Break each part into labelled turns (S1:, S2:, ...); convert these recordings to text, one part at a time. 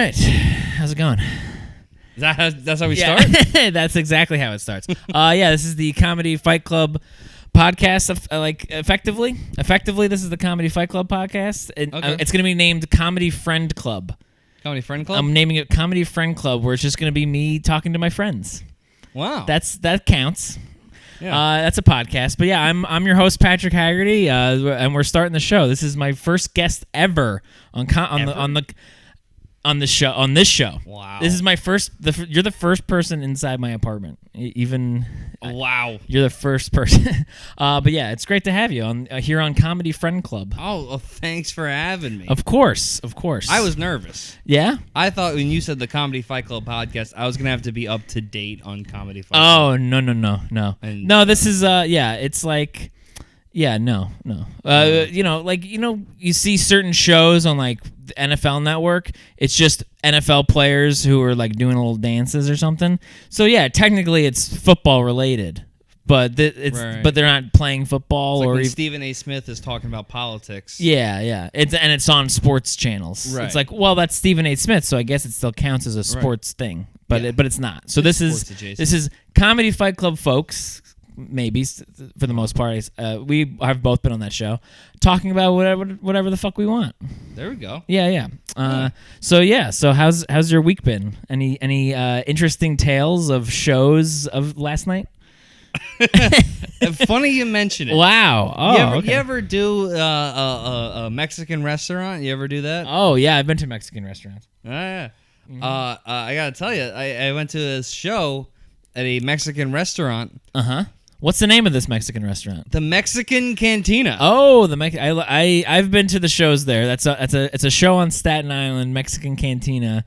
S1: right. How's it going?
S2: That's how we start?
S1: That's exactly how it starts. This is the Comedy Fight Club podcast. Effectively, this is the Comedy Fight Club podcast. And,
S2: okay.
S1: It's going to be named Comedy Friend Club.
S2: Comedy Friend Club?
S1: I'm naming it Comedy Friend Club, where it's just going to be me talking to my friends.
S2: Wow.
S1: That counts.
S2: Yeah.
S1: That's a podcast. But yeah, I'm your host, Patrick Haggerty, and we're starting the show. This is my first guest ever on this show.
S2: Wow.
S1: This is my first. You're the first person inside my apartment.
S2: Wow.
S1: You're the first person. But yeah, it's great to have you on here on Comedy Friend Club.
S2: Oh, well, thanks for having me.
S1: Of course.
S2: I was nervous.
S1: Yeah?
S2: I thought when you said the Comedy Fight Club podcast, I was going to have to be up to date on Comedy Fight Club.
S1: Oh, no.
S2: And,
S1: no, this is, it's like, no. You see certain shows on, like, the NFL Network. It's just NFL players who are, like, doing little dances or something. So, yeah, technically it's football related. But but they're not playing football.
S2: It's like
S1: or
S2: when
S1: even
S2: Stephen A. Smith is talking about politics.
S1: Yeah. It's on sports channels.
S2: Right.
S1: It's like, well, that's Stephen A. Smith, so I guess it still counts as a sports thing. But it's not. So this is Comedy Fight Club, folks. Maybe for the most part, we have both been on that show, talking about whatever the fuck we want.
S2: There we go.
S1: Yeah. So how's your week been? Any interesting tales of shows of last night?
S2: Funny you mention it.
S1: Wow. Oh,
S2: You ever do a Mexican restaurant? You ever do that?
S1: Oh yeah, I've been to Mexican restaurants.
S2: Oh, yeah.
S1: Mm-hmm.
S2: I gotta tell you, I went to this show at a Mexican restaurant.
S1: What's the name of this Mexican restaurant?
S2: The Mexican Cantina.
S1: Oh, I've been to the shows there. It's a show on Staten Island, Mexican Cantina,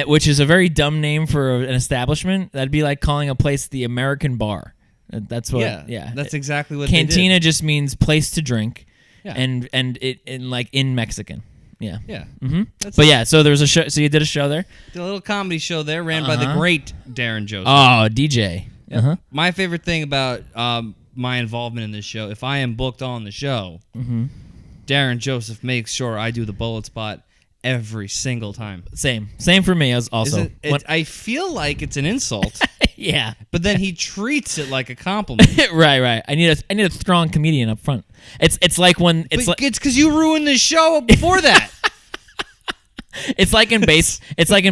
S1: which is a very dumb name for an establishment. That'd be like calling a place the American Bar. That's what. Yeah.
S2: That's exactly what
S1: Cantina
S2: they did.
S1: just means place to drink,
S2: Yeah.
S1: and it in Mexican. Yeah.
S2: Yeah.
S1: Mm-hmm. But yeah, so there was a show. So you did a show there.
S2: Did a little comedy show there, ran by the great Darren Joseph.
S1: Oh, DJ.
S2: Yeah. My favorite thing about my involvement in this show, if I am booked on the show, Darren Joseph makes sure I do the bullet spot every single time.
S1: Same for me as also.
S2: I feel like it's an insult.
S1: Yeah.
S2: But then he treats it like a compliment.
S1: Right. I need a strong comedian up front. It's like when
S2: it's because you ruined the show before that.
S1: It's like in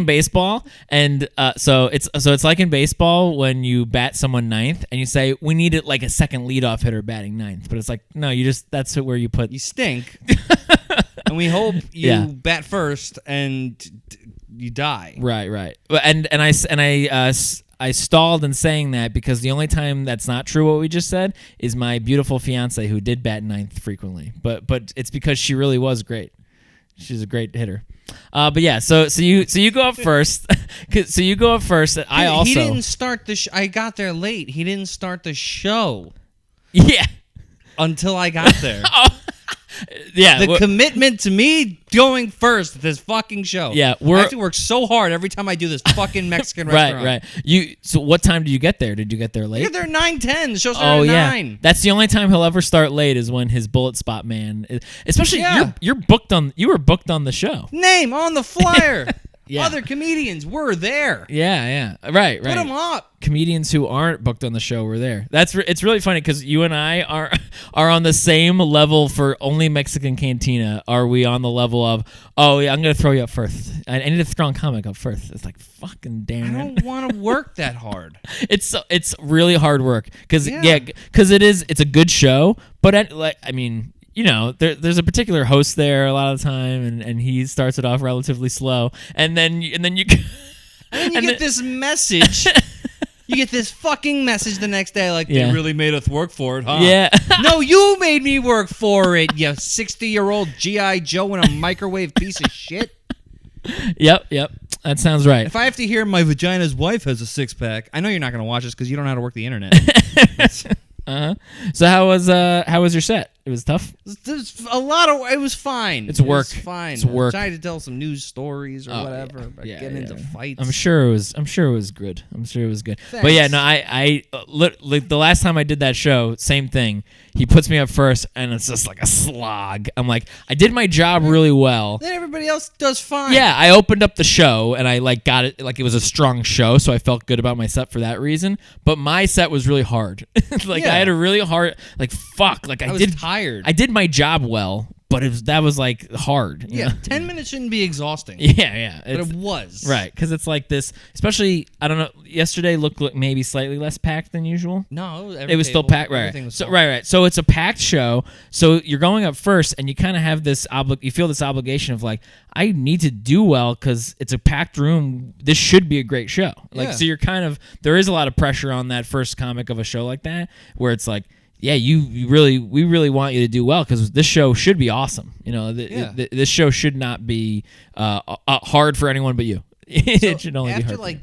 S1: baseball, and so it's like in baseball when you bat someone ninth and you say we need it like a second leadoff hitter batting ninth, but it's like no, that's where you put
S2: you stink, and we hope you bat first and you die.
S1: Right. And I stalled in saying that because the only time that's not true what we just said is my beautiful fiance who did bat ninth frequently, but it's because she really was great. She's a great hitter. But yeah, so you go up first. So you go up first. He
S2: didn't start the. I got there late. He didn't start the show.
S1: Yeah.
S2: Until I got there.
S1: Yeah.
S2: The commitment to me going first at this fucking show.
S1: Yeah,
S2: I have to work so hard every time I do this fucking Mexican restaurant.
S1: Right. So what time did you get there? Did you get there late?
S2: I get there 9:10. The show started at 9.
S1: That's the only time he'll ever start late is when his bullet spot man. Especially you were booked on the show.
S2: Name on the flyer.
S1: Yeah.
S2: Other comedians were there.
S1: Yeah. Right.
S2: Put them up.
S1: Comedians who aren't booked on the show were there. It's really funny because you and I are on the same level for only Mexican Cantina. Are we on the level of I'm gonna throw you up first? I need a strong comic up first. It's like fucking damn.
S2: I don't want to work that hard.
S1: It's really hard work because it's a good show, but there's a particular host there a lot of the time, and he starts it off relatively slow, and then you
S2: get this message. You get this fucking message the next day, like they really made us work for it, huh?
S1: Yeah.
S2: No, you made me work for it, you 60-year-old G.I. Joe in a microwave piece of shit.
S1: Yep. That sounds right.
S2: If I have to hear my vagina's wife has a six-pack, I know you're not going to watch this because you don't know how to work the internet.
S1: So how was your set? It was tough.
S2: There's a lot of. It was fine.
S1: It's work.
S2: It was fine.
S1: It's work.
S2: Trying to tell some news stories or whatever.
S1: Yeah.
S2: About
S1: Yeah,
S2: getting
S1: yeah,
S2: into
S1: yeah.
S2: fights.
S1: I'm sure it was good.
S2: Thanks.
S1: But yeah, no, like the last time I did that show, same thing. He puts me up first, and it's just like a slog. I'm like, I did my job really well.
S2: Then everybody else does fine.
S1: Yeah, I opened up the show, and I like got it like it was a strong show, so I felt good about my set for that reason. But my set was really hard. Like I had a really hard, like fuck, like I
S2: was
S1: did
S2: tired.
S1: I did my job well, but that was like hard. you
S2: Yeah,
S1: know?
S2: 10 minutes shouldn't be exhausting.
S1: Yeah.
S2: But it was.
S1: Right, because it's like this, especially, I don't know, yesterday looked maybe slightly less packed than usual.
S2: No,
S1: It was still packed, right?
S2: Everything was
S1: So
S2: full.
S1: right. So it's a packed show. So you're going up first, and you kind of have this you feel this obligation of like, I need to do well because it's a packed room. This should be a great show. Like,
S2: Yeah.
S1: so you're there is a lot of pressure on that first comic of a show like that, where it's like, yeah, we really want you to do well because this show should be awesome. You know, this show should not be hard for anyone but you. It should only be hard.
S2: After like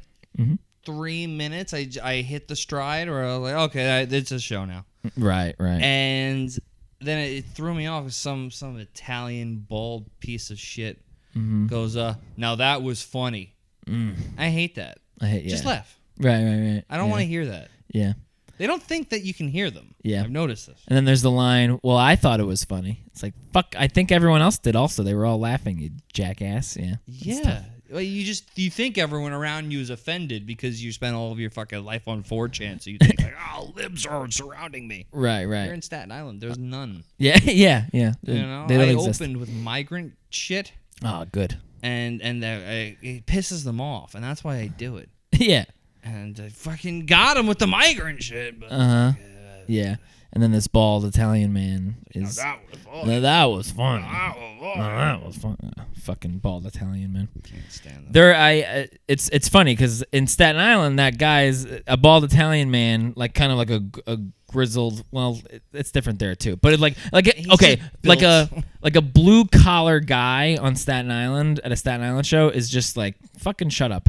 S2: 3 minutes, I hit the stride, or I was like, okay, it's a show now.
S1: Right.
S2: And then it threw me off. Some Italian bald piece of shit goes, now that was funny. I hate that. Just laugh.
S1: Right.
S2: I don't want to hear that.
S1: Yeah.
S2: They don't think that you can hear them.
S1: Yeah.
S2: I've noticed this.
S1: And then there's the line, well, I thought it was funny. It's like, fuck, I think everyone else did also. They were all laughing, you jackass. Yeah.
S2: Yeah. Well, you think everyone around you is offended because you spent all of your fucking life on 4chan, so you think like, oh, libs are surrounding me.
S1: Right.
S2: You're in Staten Island. There's none.
S1: Yeah.
S2: You know,
S1: They don't
S2: I
S1: exist.
S2: opened with migrant shit,
S1: Oh, good.
S2: and it pisses them off, and that's why I do it.
S1: Yeah.
S2: And I fucking got him with the migrant shit. But
S1: Yeah. And then this bald Italian man is.
S2: that was fun.
S1: That was fun.
S2: That was fun.
S1: Fucking bald Italian man.
S2: Can't stand that.
S1: It's funny because in Staten Island, that guy's a bald Italian man, like kind of like a grizzled. Well, it's different there too. But like a blue collar guy on Staten Island at a Staten Island show is just like fucking shut up.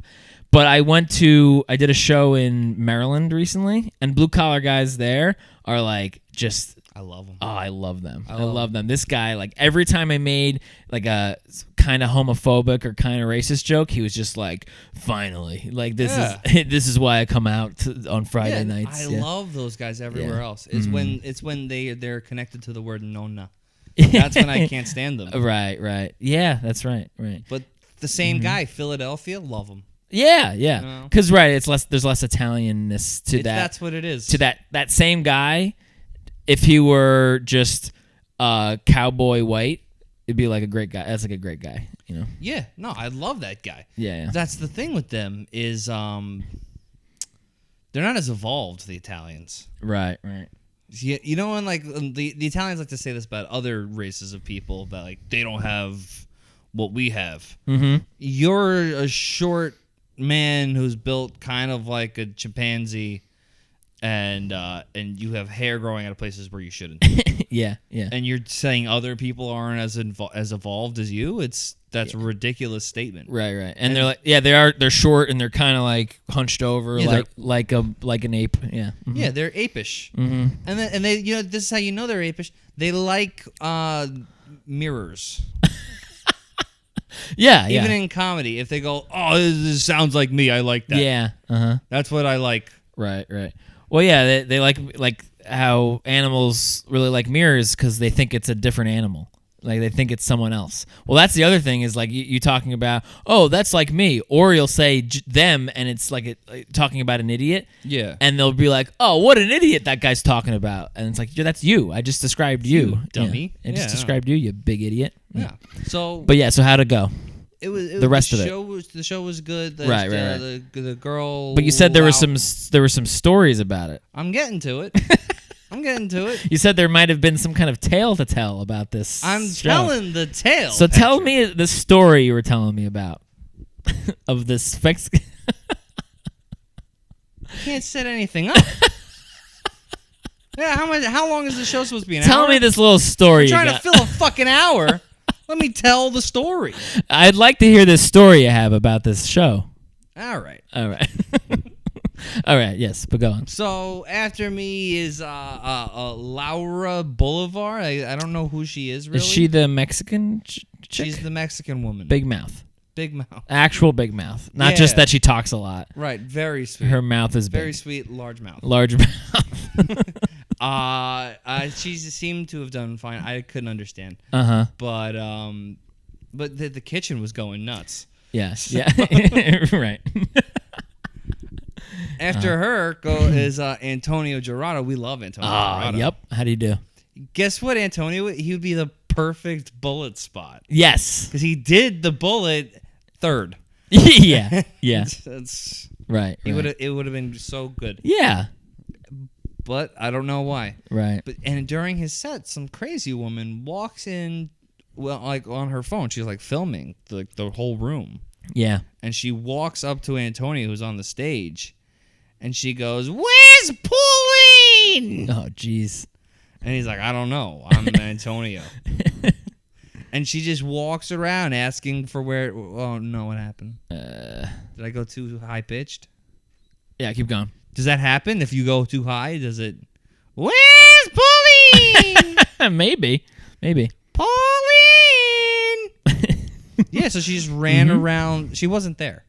S1: But I did a show in Maryland recently, and blue collar guys there are like just.
S2: I love them.
S1: Oh, I love them. I love them. This guy, like every time I made like a kind of homophobic or kind of racist joke, he was just like, "Finally, like this is why I come out on Friday nights."
S2: I love those guys everywhere else. It's when they're connected to the word nonna. That's when I can't stand them.
S1: Right. Yeah, that's right.
S2: But the same guy, Philadelphia, love him.
S1: Yeah. Because there's less Italianness to that.
S2: That's what it is.
S1: To that same guy, if he were just cowboy white, it'd be like a great guy. That's like a great guy, you know.
S2: Yeah. No, I love that guy.
S1: Yeah.
S2: That's the thing with them is they're not as evolved, the Italians.
S1: Right.
S2: You know, when like the Italians like to say this about other races of people, that like they don't have what we have.
S1: Mm-hmm.
S2: You're a short man who's built kind of like a chimpanzee, and you have hair growing out of places where you shouldn't.
S1: Yeah.
S2: And you're saying other people aren't as evolved as you? That's a ridiculous statement.
S1: Right. And they're like, they're short and they're kind of like hunched over, like an ape. Yeah. Mm-hmm.
S2: Yeah, they're apish.
S1: Mm-hmm.
S2: And they, you know, this is how you know they're apish. They like mirrors.
S1: Yeah.
S2: Even in comedy, if they go, "Oh, this sounds like me," I like that.
S1: Yeah.
S2: That's what I like.
S1: Right. Well, yeah, they like how animals really like mirrors because they think it's a different animal. Like they think it's someone else. Well, that's the other thing is like you talking about, oh, that's like me, or you'll say them, and it's like talking about an idiot.
S2: Yeah.
S1: And they'll be like, oh, what an idiot that guy's talking about, and it's like, yeah, that's you. I just described you,
S2: dummy.
S1: Yeah. I just described you big idiot.
S2: Yeah. So.
S1: But yeah, so how'd it go?
S2: It was
S1: the rest of it.
S2: The show was good.
S1: Right.
S2: The girl.
S1: But you said there were some stories about it.
S2: I'm getting to it.
S1: You said there might have been some kind of tale to tell about this.
S2: I'm
S1: show.
S2: telling the tale.
S1: So tell me the story you were telling me about of this.
S2: Can't set anything up. Yeah, how long is the show supposed to be? An hour?
S1: Tell me this little story.
S2: I'm trying to fill a fucking hour. Let me tell the story.
S1: I'd like to hear this story you have about this show.
S2: All right.
S1: All right, yes, but go on.
S2: So after me is Laura Bolivar. I don't know who she is really.
S1: Is she the Mexican chick?
S2: She's the Mexican woman.
S1: Big mouth.
S2: Big mouth.
S1: Actual big mouth. Not just that she talks a lot.
S2: Right, very sweet.
S1: Her mouth is
S2: very
S1: big.
S2: sweet, large mouth.
S1: Large mouth.
S2: She seemed to have done fine. I couldn't understand.
S1: Uh-huh.
S2: But the kitchen was going nuts.
S1: Yes. Yeah. Right.
S2: After her is Antonio Gerardo. We love Antonio Gerardo.
S1: Yep. How do you do?
S2: Guess what, Antonio? He would be the perfect bullet spot.
S1: Yes.
S2: Because he did the bullet third.
S1: Yeah. Yeah.
S2: That's
S1: right.
S2: It would have been so good.
S1: Yeah.
S2: But I don't know why.
S1: Right.
S2: And during his set, some crazy woman walks in, well, like on her phone. She's like filming the whole room.
S1: Yeah.
S2: And she walks up to Antonio, who's on the stage, and she goes, "Where's Pauline?"
S1: Oh, jeez.
S2: And he's like, "I don't know. I'm Antonio." And she just walks around asking for where. Oh no, what happened? Did I go too high pitched?
S1: Yeah, keep going.
S2: Does that happen if you go too high? Does it? Where's Pauline?
S1: Maybe.
S2: Pauline. Yeah, so she just ran around. She wasn't there.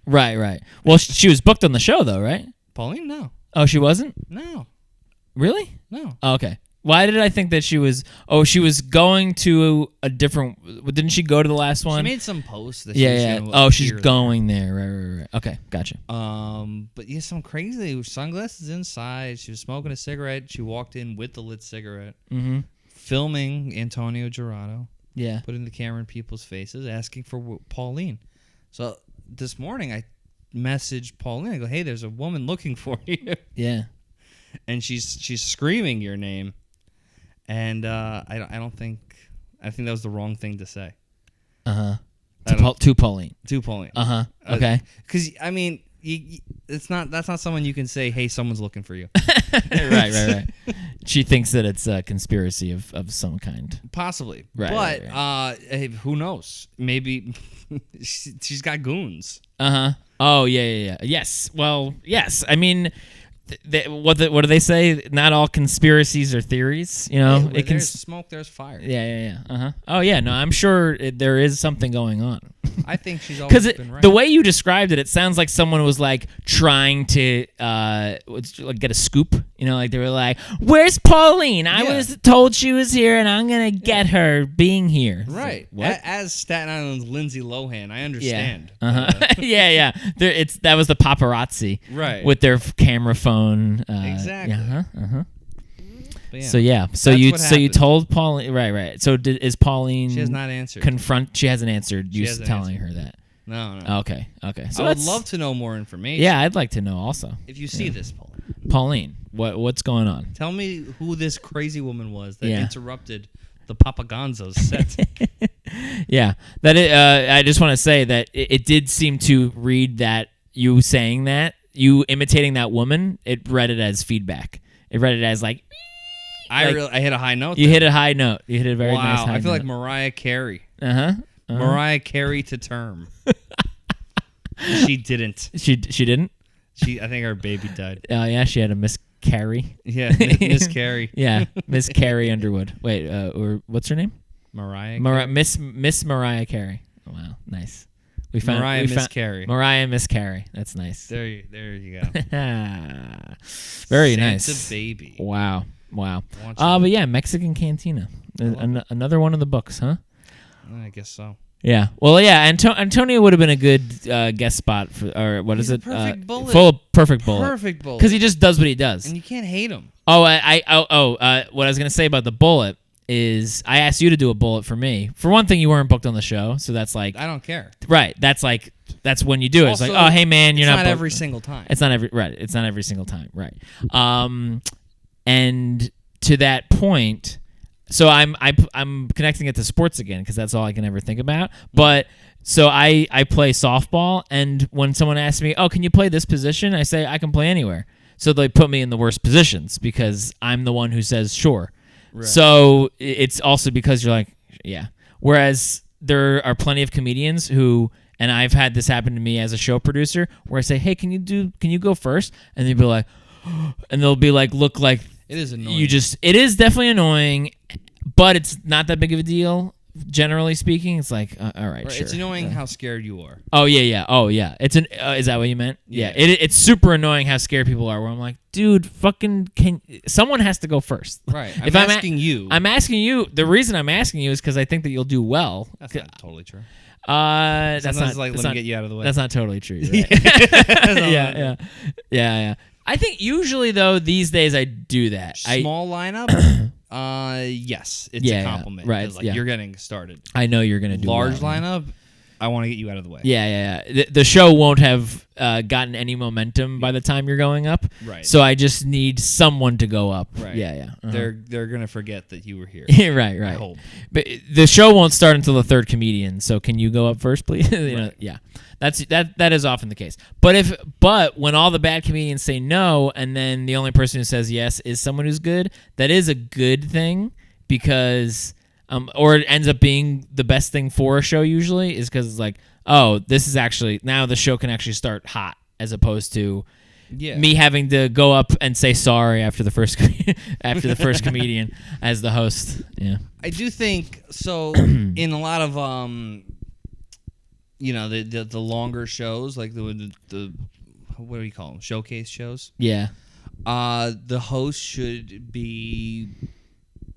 S1: Right. Well, she was booked on the show, though, right?
S2: Pauline, no.
S1: Oh, she wasn't?
S2: No.
S1: Really?
S2: No.
S1: Oh, okay. Why did I think that she was... Oh, she was going to a different... Didn't she go to the last one?
S2: She made some posts that
S1: yeah. Oh, she's going there. Right. Okay, gotcha.
S2: But yeah, some crazy sunglasses inside. She was smoking a cigarette. She walked in with the lit cigarette.
S1: Mm-hmm.
S2: Filming Antonio Gerardo.
S1: Yeah.
S2: Putting the camera in people's faces, asking for Pauline. So this morning I messaged Pauline. I go, "Hey, there's a woman looking for you."
S1: Yeah.
S2: And she's screaming your name. And I think that was the wrong thing to say.
S1: To Pauline.
S2: To Pauline.
S1: Okay.
S2: Because I mean, that's not someone you can say, "Hey, someone's looking for you."
S1: Right. She thinks that it's a conspiracy of some kind.
S2: Possibly.
S1: Right.
S2: But
S1: right.
S2: Who knows? Maybe she's got goons.
S1: Oh yeah. Yes. Well, yes. I mean, what do they say? Not all conspiracies are theories. You know,
S2: it can there's smoke, there's fire.
S1: Yeah. Oh yeah. No, I'm sure there is something going on.
S2: I think she's always been right.
S1: The way you described it, it sounds like someone was like trying to get a scoop. You know, like they were like, "Where's Pauline? I was told she was here, and I'm gonna get her being here."
S2: Right.
S1: So, what?
S2: As Staten Island's Lindsay Lohan, I understand.
S1: Yeah. That was the paparazzi.
S2: Right.
S1: With their camera phone.
S2: Exactly.
S1: Yeah. So you told Pauline, right. So is Pauline?
S2: She has not answered.
S1: She hasn't answered. You telling her that.
S2: No.
S1: Okay. So
S2: I would love to know more information.
S1: Yeah, I'd like to know also.
S2: If you see this,
S1: Pauline, what's going on?
S2: Tell me who this crazy woman was that interrupted the Papagonzo's set.
S1: Yeah, I just want to say that it did seem to read that you saying that, you imitating that woman, it read it as feedback. It read it as like.
S2: I hit a high note.
S1: You hit a high note. You hit a very nice high note.
S2: I feel like Mariah Carey. Mariah Carey to term. She didn't.
S1: She didn't?
S2: I think her baby died.
S1: Oh, yeah, she had a miscarry.
S2: Yeah, Miss Carey.
S1: Yeah, Miss Carey Underwood. Wait, or what's her name? Miss Mariah Carey. Oh, wow, nice. We found
S2: Miss Carey.
S1: Mariah Miss Carey. That's nice.
S2: There you go.
S1: Very
S2: Santa
S1: nice.
S2: Baby.
S1: Wow. But yeah, Mexican Cantina. Another one of the books, huh?
S2: I guess so.
S1: Yeah. Well, yeah. Antonio would have been a good guest spot for, or what is it?
S2: Perfect bullet.
S1: Perfect bullet.
S2: Perfect bullet.
S1: Because he just does what he does,
S2: and you can't hate him.
S1: Oh, what I was gonna say about the bullet is I asked you to do a bullet for me. For one thing, you weren't booked on the show, so that's like
S2: I don't care.
S1: Right. That's when you do it.
S2: Also,
S1: it's like, oh, hey man, you're not booked.
S2: Every single time.
S1: It's not every single time. Right. And to that point, so I'm connecting it to sports again because that's all I can ever think about. But so I play softball, and when someone asks me, "Oh, can you play this position?" I say I can play anywhere. So they put me in the worst positions because I'm the one who says sure. Right. So it's also because you're like, yeah. Whereas there are plenty of comedians who And I've had this happen to me as a show producer where I say, "Hey, can you go first?" And they'll be like, and they'll be like, look like
S2: It is annoying.
S1: it is definitely annoying, but it's not that big of a deal. Generally speaking, it's like, all right, sure.
S2: It's annoying how scared you are.
S1: Oh yeah. It's is that what you meant? Yeah. It's super annoying how scared people are. Where I'm like, dude, fucking, someone has to go first.
S2: Right. I'm asking you.
S1: I'm asking you. The reason I'm asking you is because I think that you'll do well.
S2: That's not totally true.
S1: That's
S2: Sometimes
S1: not.
S2: let me get you out of the way.
S1: That's not totally true. You're right. Yeah. I think usually though these days I do that.
S2: Small lineup. Yes, it's a compliment.
S1: Right.
S2: Like you're getting started.
S1: I know you're gonna do
S2: large
S1: well,
S2: lineup. I want to get you out of the way.
S1: Yeah. The show won't have gotten any momentum by the time you're going up.
S2: Right.
S1: So I just need someone to go up.
S2: Right.
S1: Yeah.
S2: They're gonna forget that you were here.
S1: Right.
S2: I hope.
S1: But the show won't start until the third comedian. So can you go up first, please?
S2: Right.
S1: Yeah. That is often the case. But when all the bad comedians say no, and then the only person who says yes is someone who's good, that is a good thing because. Or it ends up being the best thing for a show usually is because it's like, oh, this is actually now the show can actually start hot as opposed to me having to go up and say sorry after the first comedian as the host. Yeah,
S2: I do think so. In a lot of the longer shows like the what do you call them, showcase shows?
S1: Yeah,
S2: the host should be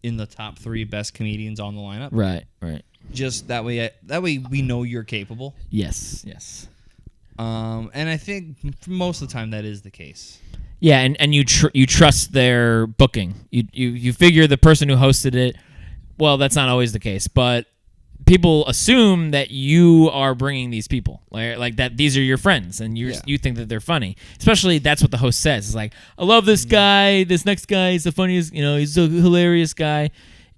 S2: in the top 3 best comedians on the lineup.
S1: Right.
S2: Just that way we know you're capable.
S1: Yes.
S2: And I think most of the time that is the case.
S1: Yeah, and you trust their booking. You figure the person who hosted it. Well, that's not always the case, but people assume that you are bringing these people, like that these are your friends, and you think that they're funny. Especially that's what the host says. It's like, I love this guy. This next guy is the funniest. He's a hilarious guy.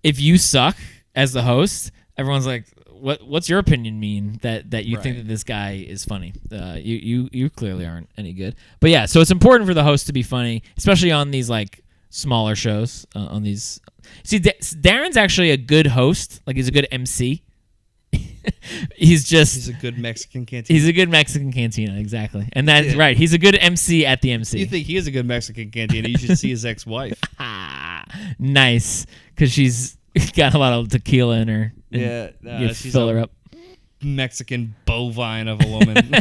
S1: If you suck as the host, everyone's like, what's your opinion mean that you think that this guy is funny? You clearly aren't any good. But yeah, so it's important for the host to be funny, especially on these like smaller shows. On these, see, Darren's actually a good host. Like he's a good MC. He's a
S2: good Mexican cantina.
S1: He's a good Mexican cantina, exactly. And that's right. He's a good MC at the MC.
S2: You think he is a good Mexican cantina? You should see his ex-wife.
S1: Nice, because she's got a lot of tequila in her.
S2: She's
S1: fill her up.
S2: Mexican bovine of a woman.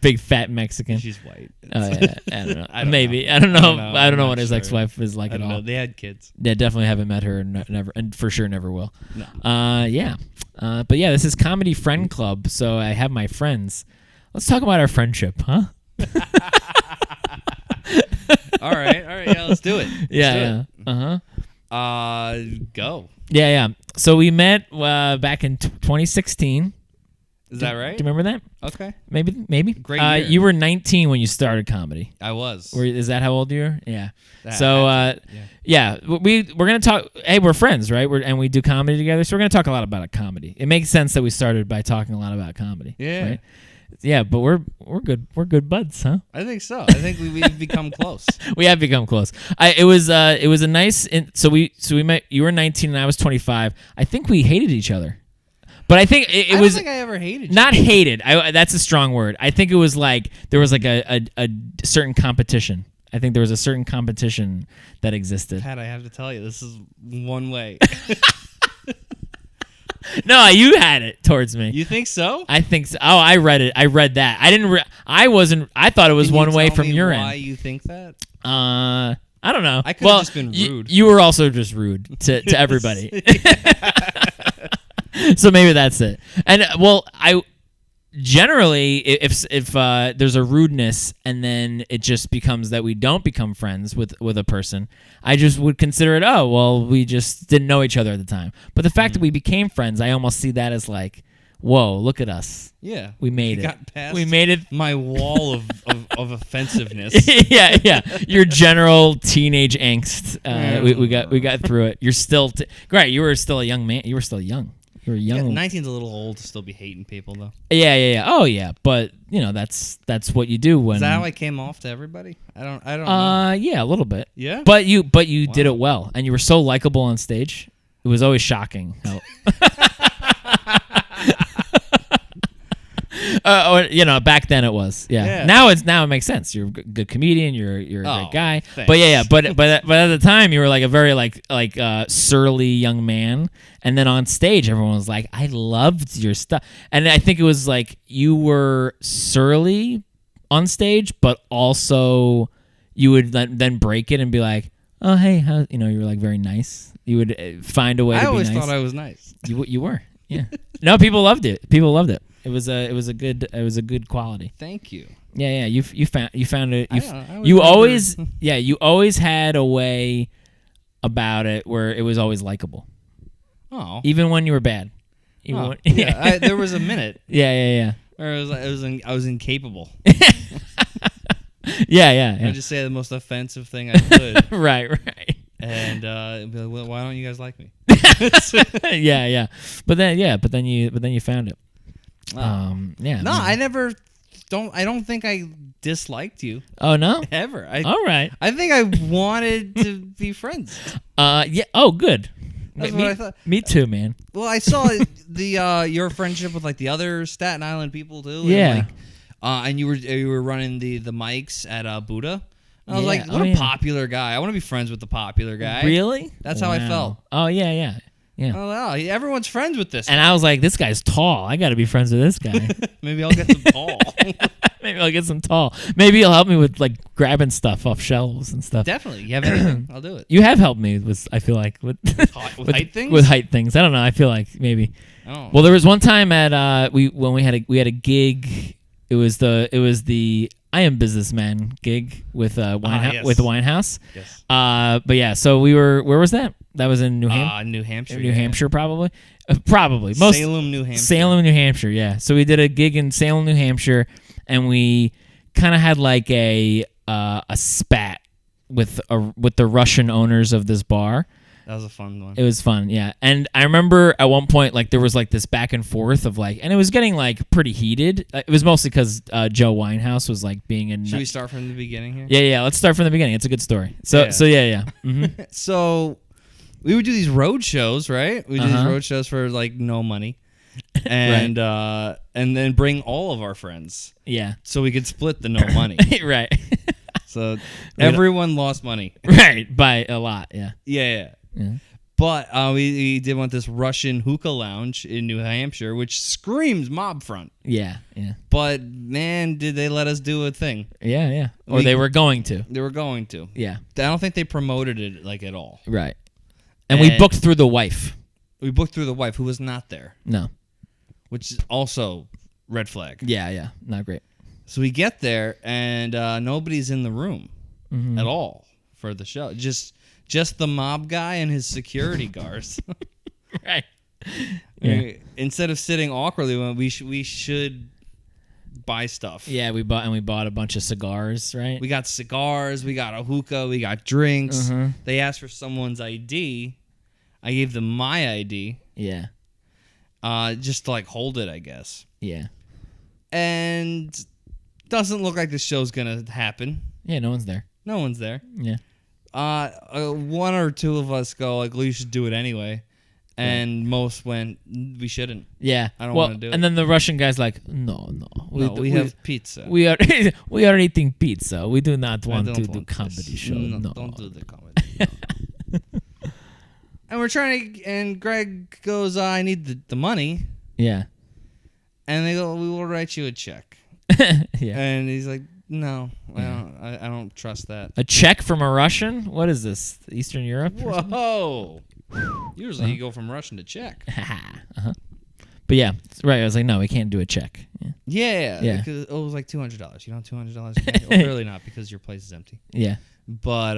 S1: Big fat Mexican.
S2: She's white.
S1: I don't know. Maybe. I don't know. I don't know what his ex-wife is like at all.
S2: They had kids.
S1: Yeah, definitely haven't met her, and never, and for sure never will.
S2: No.
S1: But yeah, this is Comedy Friend Club, so I have my friends. Let's talk about our friendship, huh?
S2: All right. Yeah, let's do it. Go.
S1: Yeah. So we met back in 2016.
S2: Is that right?
S1: Do you remember that?
S2: Okay.
S1: Maybe.
S2: Great year.
S1: You were 19 when you started comedy.
S2: I was.
S1: Is that how old you were? Yeah. We're gonna talk. Hey, we're friends, right? And we do comedy together, so we're gonna talk a lot about comedy. It makes sense that we started by talking a lot about comedy.
S2: Yeah.
S1: Right? Yeah, but we're good. We're good buds, huh?
S2: I think so. I think we've become close.
S1: We have become close. It was a nice. So we met. You were 19 and I was 25. I think we hated each other. But I think it was.
S2: I don't think I ever hated you.
S1: Not hated. That's a strong word. I think it was like there was like a certain competition. I think there was a certain competition that existed.
S2: Pat, I have to tell you, this is one way.
S1: No, you had it towards me.
S2: You think so?
S1: I think so. Oh, I read it. I read that. I didn't. I wasn't. I thought it was one way from your end.
S2: Why you think that?
S1: I don't know.
S2: I could have just been rude.
S1: You were also just rude to everybody. So maybe that's it. And I generally, if there's a rudeness and then it just becomes that we don't become friends with a person, I just would consider it, oh, well, we just didn't know each other at the time. But the fact that we became friends, I almost see that as like, whoa, look at us.
S2: Yeah.
S1: We made it.
S2: Got past
S1: we made it.
S2: My wall of offensiveness.
S1: Yeah. Your general teenage angst. We got through it. You're still great. You were still a young man. You were still young. You were young.
S2: 19's a little old to still be hating people though.
S1: Yeah. Oh yeah, but that's what you do when.
S2: Is that how I came off to everybody? I don't know.
S1: Yeah, a little bit.
S2: Yeah.
S1: But you did it well, and you were so likable on stage. It was always shocking. or back then it was. Yeah. Now it makes sense. You're a good comedian. You're a great guy.
S2: Thanks.
S1: But yeah. But at the time you were like a very like surly young man, and then on stage everyone was like, I loved your stuff, and I think it was like you were surly on stage, but also you would then break it and be like, oh hey, how you were like very nice. You would find a way to be nice.
S2: I always thought I was nice.
S1: You were. Yeah. No, people loved it. It was a good quality.
S2: Thank you.
S1: Yeah. You found it.
S2: You
S1: always had a way about it where it was always likable.
S2: Oh.
S1: Even when you were bad.
S2: There was a minute.
S1: Yeah.
S2: Where I was incapable.
S1: Yeah.
S2: I just say the most offensive thing I could.
S1: Right.
S2: And be like, well, why don't you guys like me?
S1: Yeah. But then you found it. Yeah.
S2: No, I don't think I disliked you.
S1: Oh no?
S2: Ever.
S1: All right.
S2: I think I wanted to be friends.
S1: Yeah. Oh, good.
S2: That's what I thought.
S1: Me too, man.
S2: Well, I saw your friendship with like the other Staten Island people too.
S1: Yeah.
S2: And you were running the mics at Buddha. And I was like, what a popular guy. I want to be friends with the popular guy.
S1: Really?
S2: That's how I felt.
S1: Oh, yeah.
S2: Oh, wow. Everyone's friends with this
S1: guy. And I was like, this guy's tall. I got to be friends with this guy.
S2: Maybe I'll get some tall.
S1: Maybe I'll get some tall. Maybe he'll help me with like grabbing stuff off shelves and stuff.
S2: Definitely. You have anything? I'll do it.
S1: You have helped me with, I feel like, with
S2: height things?
S1: With height things. I don't know. I feel like maybe.
S2: Oh.
S1: Well, there was one time at when we had a gig. It was the I Am Businessman gig with with Winehouse.
S2: Yes.
S1: But yeah, so we were. Where was that? That was in New Hampshire.
S2: New Hampshire.
S1: New Hampshire, probably. Probably.
S2: Salem, New Hampshire.
S1: Salem, New Hampshire. Yeah. So we did a gig in Salem, New Hampshire, and we kind of had like a spat with the Russian owners of this bar.
S2: That was a fun one.
S1: It was fun, yeah. And I remember at one point, like, there was, like, this back and forth of, like, and it was getting, like, pretty heated. It was mostly because Joe Winehouse was, like, being in...
S2: Should we start from the beginning here?
S1: Yeah. Let's start from the beginning. It's a good story. Yeah. Mm-hmm.
S2: So, we would do these road shows, right? We would do these road shows for, like, no money. And
S1: right.
S2: And then bring all of our friends.
S1: Yeah.
S2: So we could split the no money.
S1: Right.
S2: So, everyone lost money.
S1: Right. By a lot, yeah.
S2: Yeah. But we did want this Russian hookah lounge in New Hampshire, which screams mob front.
S1: Yeah.
S2: But, man, did they let us do a thing.
S1: Yeah. Or they were going to.
S2: They were going to.
S1: Yeah.
S2: I don't think they promoted it, like, at all.
S1: Right. And we booked through the wife.
S2: We booked through the wife, who was not there.
S1: No.
S2: Which is also red flag.
S1: Yeah. Not great.
S2: So we get there, and nobody's in the room at all for the show. Just the mob guy and his security guards.
S1: Right. Yeah.
S2: Instead of sitting awkwardly, we should buy stuff.
S1: Yeah, we bought a bunch of cigars, right?
S2: We got cigars, we got a hookah, we got drinks. They asked for someone's ID. I gave them my ID.
S1: Yeah.
S2: Just to like hold it, I guess.
S1: Yeah.
S2: And doesn't look like the show's gonna happen.
S1: Yeah, no one's there.
S2: No one's there.
S1: Yeah.
S2: One or two of us go like, well, you should do it anyway, and most went, we shouldn't.
S1: Yeah,
S2: I don't want to do it.
S1: And then the Russian guy's like, no,
S2: we have pizza.
S1: We are eating pizza. We do not want to do comedy show. No,
S2: don't do the comedy. No. And we're trying to, and Greg goes, I need the money.
S1: Yeah.
S2: And they go, we will write you a check.
S1: Yeah.
S2: And he's like, no, I don't trust that.
S1: A check from a Russian? What is this? Eastern Europe?
S2: Whoa. Usually you go from Russian to Czech.
S1: But yeah, right. I was like, no, we can't do a check.
S2: Yeah. Because it was like $200. You know, $200. Well, clearly not, because your place is empty.
S1: Yeah.
S2: But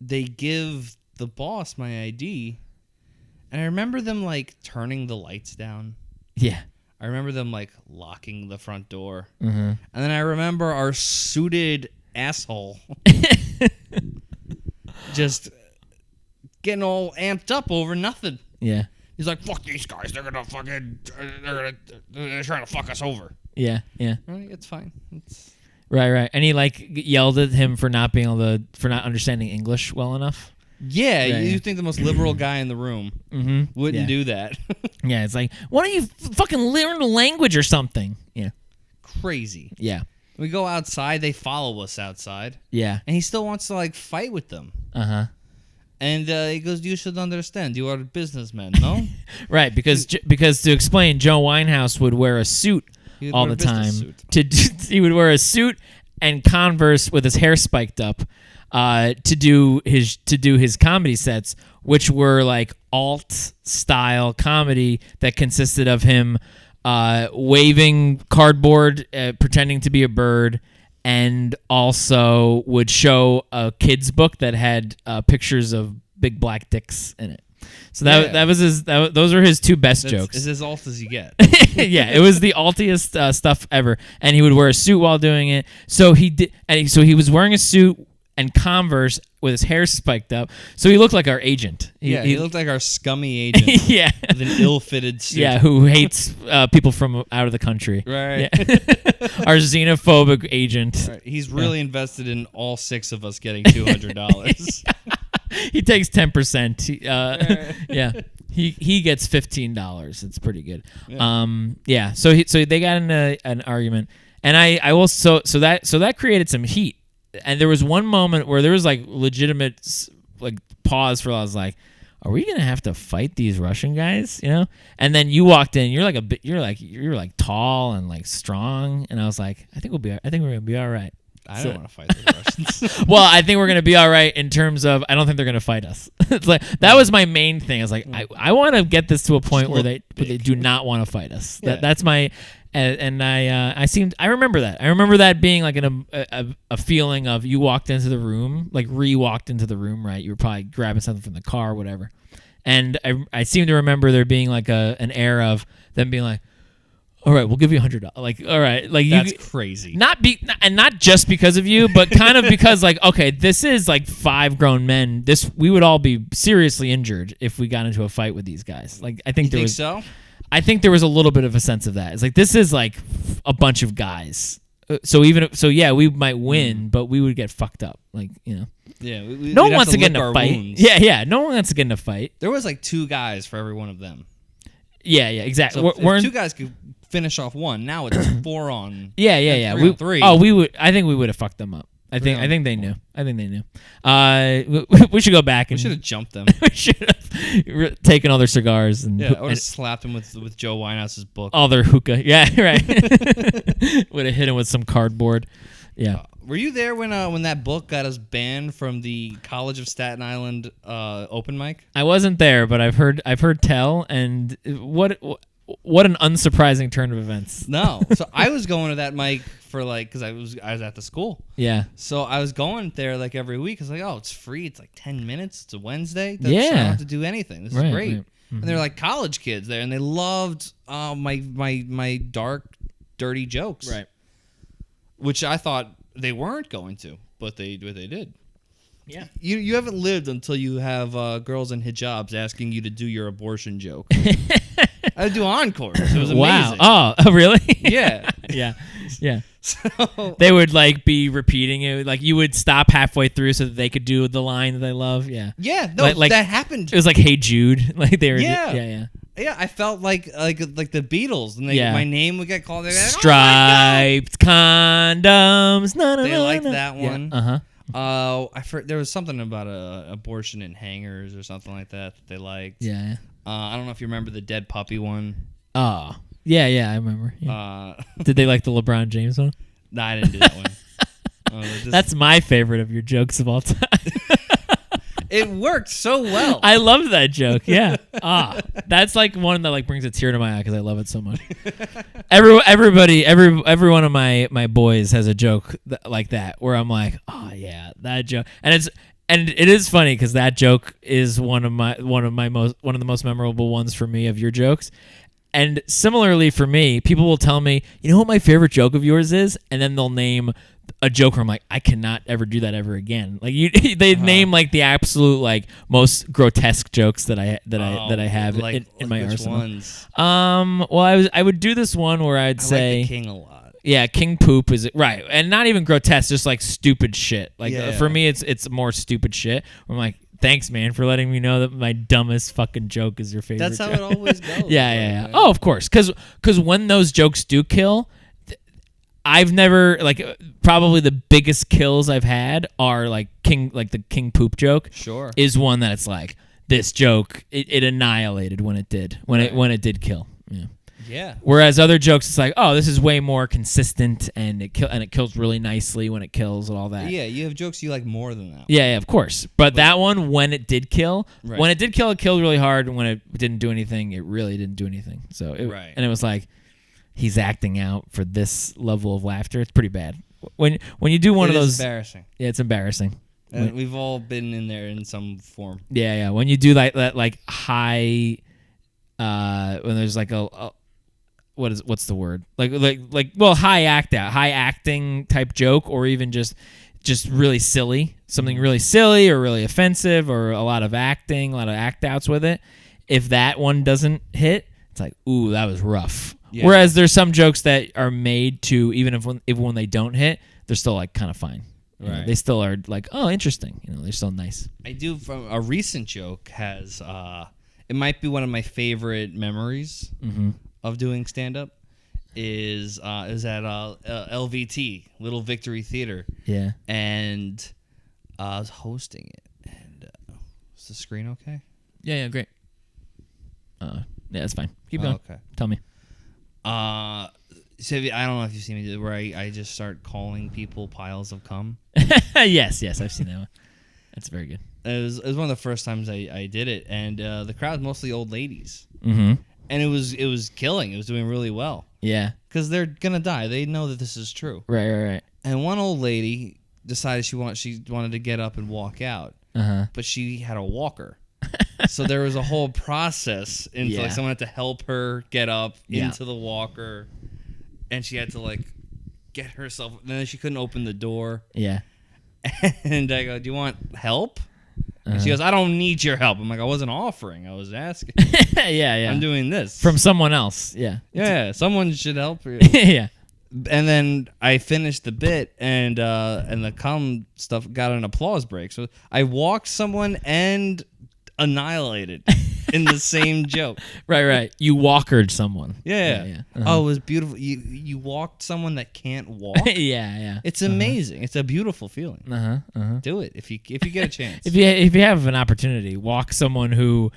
S2: they give the boss my ID, and I remember them like turning the lights down.
S1: Yeah.
S2: I remember them like locking the front door. And then I remember our suited asshole just getting all amped up over nothing.
S1: Yeah.
S2: He's like, fuck these guys. They're trying to fuck us over.
S1: Yeah.
S2: Right, it's fine.
S1: Right. And he like yelled at him for not being for not understanding English well enough.
S2: Yeah,
S1: Right,
S2: you
S1: yeah.
S2: think the most liberal guy in the room wouldn't
S1: Yeah.
S2: do that.
S1: Yeah, it's like, why don't you fucking learn the language or something? Yeah.
S2: Crazy.
S1: Yeah.
S2: We go outside, they follow us outside,
S1: Yeah.
S2: and he still wants to like fight with them.
S1: Uh-huh.
S2: And he goes, "You should understand. You are a businessman, no?"
S1: Right, because to explain, Joe Winehouse would wear a suit
S2: He would
S1: all
S2: wear a
S1: the time.
S2: business
S1: He would wear a suit and Converse with his hair spiked up to do his comedy sets, which were like alt style comedy that consisted of him waving cardboard, pretending to be a bird, and also would show a kid's book that had pictures of big black dicks in it. So that was his. Those are his two best jokes.
S2: It's as alt as you get.
S1: Yeah, it was the altiest stuff ever, and he would wear a suit while doing it. So he did, so he was wearing a suit and Converse with his hair spiked up. So he looked like our agent.
S2: He looked like our scummy agent.
S1: Yeah,
S2: with an ill-fitted suit.
S1: Yeah, who hates people from out of the country.
S2: Right.
S1: Yeah. Our xenophobic agent.
S2: Right. He's really invested in all 6 of us getting $200.
S1: He takes 10%. Yeah. He gets $15. It's pretty good.
S2: Yeah.
S1: So they got in an argument, and I will so that created some heat. And there was one moment where there was like legitimate like pause for. I was like, are we gonna have to fight these Russian guys? You know? And then you walked in. You're like tall and like strong. And I was like, I think we're gonna be all right.
S2: I don't want to fight the Russians.
S1: Well, I think we're gonna be all right in terms of I don't think they're gonna fight us. It's like that was my main thing. I was like, I want to get this to a point where they do not want to fight us.
S2: Yeah.
S1: That's my. And I remember that. I remember that being like a feeling of you walked into the room, like walked into the room, right? You were probably grabbing something from the car, or whatever. And I seem to remember there being like an air of them being like, all right, we'll give you $100. Like, all right, like
S2: that's crazy.
S1: Not just because of you, but kind of because like, okay, this is like 5 grown men. We would all be seriously injured if we got into a fight with these guys. Like, I think
S2: so.
S1: I think there was a little bit of a sense of that. It's like, this is like a bunch of guys. Yeah, we might win, but we would get fucked up. Like, you know.
S2: Yeah.
S1: No one wants to get in a fight.
S2: Wounds.
S1: Yeah. No one wants to get in a fight.
S2: There was like 2 guys for every one of them.
S1: Yeah, exactly.
S2: So if 2 guys could finish off one, now it's 4 on.
S1: Yeah.
S2: 3 on 3.
S1: Oh, we would. I think we would have fucked them up. I think they knew. We should go back and
S2: we should have jumped them.
S1: we should have taken all their cigars and
S2: or slapped them with Joe Winehouse's book.
S1: all their hookah. Yeah, right. Would have hit him with some cardboard. Yeah.
S2: Were you there when that book got us banned from the College of Staten Island open mic?
S1: I wasn't there, but I've heard tell, and what an unsurprising turn of events.
S2: No, so I was going to that mic for like because I was at the school.
S1: Yeah.
S2: So I was going there like every week. It's like, oh, it's free. It's like 10 minutes. It's a Wednesday. I
S1: Yeah.
S2: don't have to do anything. This is great.
S1: Right. Mm-hmm.
S2: And they're like college kids there, and they loved my dark, dirty jokes.
S1: Right.
S2: Which I thought they weren't going to, but they did.
S1: Yeah.
S2: You haven't lived until you have girls in hijabs asking you to do your abortion joke. I do encores. It was amazing.
S1: Wow. Oh, really?
S2: Yeah.
S1: Yeah.
S2: So
S1: They would like be repeating it. Like you would stop halfway through so that they could do the line that they love. Yeah.
S2: yeah, no,
S1: Like-
S2: that happened.
S1: It was like Hey Jude. Like they were.
S2: Yeah.
S1: Yeah.
S2: Yeah, I felt like the Beatles, and
S1: Yeah.
S2: my name would get called. They'd be like,
S1: Striped condoms. No, no,
S2: They
S1: no,
S2: liked
S1: no.
S2: that one.
S1: Yeah.
S2: There was something about abortion in hangars or something like that they liked.
S1: Yeah.
S2: I don't know if you remember the dead puppy one.
S1: Oh. Yeah, I remember. Yeah.
S2: Uh,
S1: Did they like the LeBron James one?
S2: no, I didn't do that one.
S1: That's my favorite of your jokes of all time.
S2: It worked so well.
S1: I loved that joke. Yeah. That's like one that like brings a tear to my eye because I love it so much. Every one of my boys has a joke like that where I'm like, oh yeah, that joke, and it is funny because that joke is one of the most memorable ones for me of your jokes. And similarly for me, people will tell me, you know what my favorite joke of yours is, and then they'll name a joke where I'm like, I cannot ever do that ever again. Like they name like the absolute like most grotesque jokes that I have
S2: like,
S1: in my
S2: which
S1: arsenal.
S2: Ones?
S1: Well, I would do this one where I'd say
S2: like the King a lot.
S1: Yeah, King Poop is right, and not even grotesque, just like stupid shit. Like
S2: Yeah.
S1: for me, it's more stupid shit. I'm like, Thanks, man, for letting me know that my dumbest fucking joke is your favorite.
S2: That's how
S1: joke.
S2: it always goes.
S1: Yeah. Oh, of course, because when those jokes do kill, I've never probably the biggest kills I've had are the king poop joke.
S2: Sure,
S1: is one that it's like this joke it annihilated when it did it did kill. Yeah.
S2: Yeah.
S1: Whereas other jokes, it's like, oh, this is way more consistent, and it kills really nicely when it kills and all that.
S2: Yeah, you have jokes you like more than that.
S1: Yeah, of course. But that one, when it did kill,
S2: Right.
S1: when it did kill, it killed really hard. And when it didn't do anything, it really didn't do anything. So, and it was like, he's acting out for this level of laughter. It's pretty bad. When you do one of those,
S2: embarrassing.
S1: Yeah, it's embarrassing.
S2: And we've all been in there in some form.
S1: Yeah. When you do that high, when there's like a what's the word? High acting type joke, or even just really silly, something really silly or really offensive, or a lot of acting, a lot of act outs with it. If that one doesn't hit, it's like, ooh, that was rough. Yeah. Whereas there's some jokes that are made to, even if when they don't hit, they're still like kind of fine. Right. They still are like, oh, interesting. They're still nice.
S2: I do. From a recent joke has, it might be one of my favorite memories of doing stand up. Is at LVT, Little Victory Theater.
S1: Yeah.
S2: And I was hosting it. And is the screen okay?
S1: Yeah, great. Yeah, that's fine. Keep going.
S2: Okay.
S1: Tell me.
S2: So I don't know if you've seen me do it, where I just start calling people piles of cum.
S1: Yes, I've seen that one. That's very good.
S2: It was one of the first times I did it, and the crowd's mostly old ladies.
S1: Mm-hmm.
S2: And it was killing. It was doing really well.
S1: Yeah.
S2: Because they're gonna die. They know that this is true.
S1: Right.
S2: And one old lady decided she wanted to get up and walk out, but she had a walker. So there was a whole process into someone had to help her get up into the walker, and she had to get herself. And then she couldn't open the door.
S1: Yeah.
S2: And I go, "Do you want help?" And she goes, "I don't need your help." I'm like, "I wasn't offering. I was asking."
S1: Yeah.
S2: I'm doing this
S1: from someone else. Yeah.
S2: Yeah. Someone should help her.
S1: Yeah.
S2: And then I finished the bit, and the cum stuff got an applause break. So I walked someone and annihilated in the same joke.
S1: Right. You walkered someone.
S2: Yeah. Oh, it was beautiful. You walked someone that can't walk.
S1: Yeah.
S2: It's amazing. It's a beautiful feeling. Do it if you get a chance.
S1: If you have an opportunity, walk someone who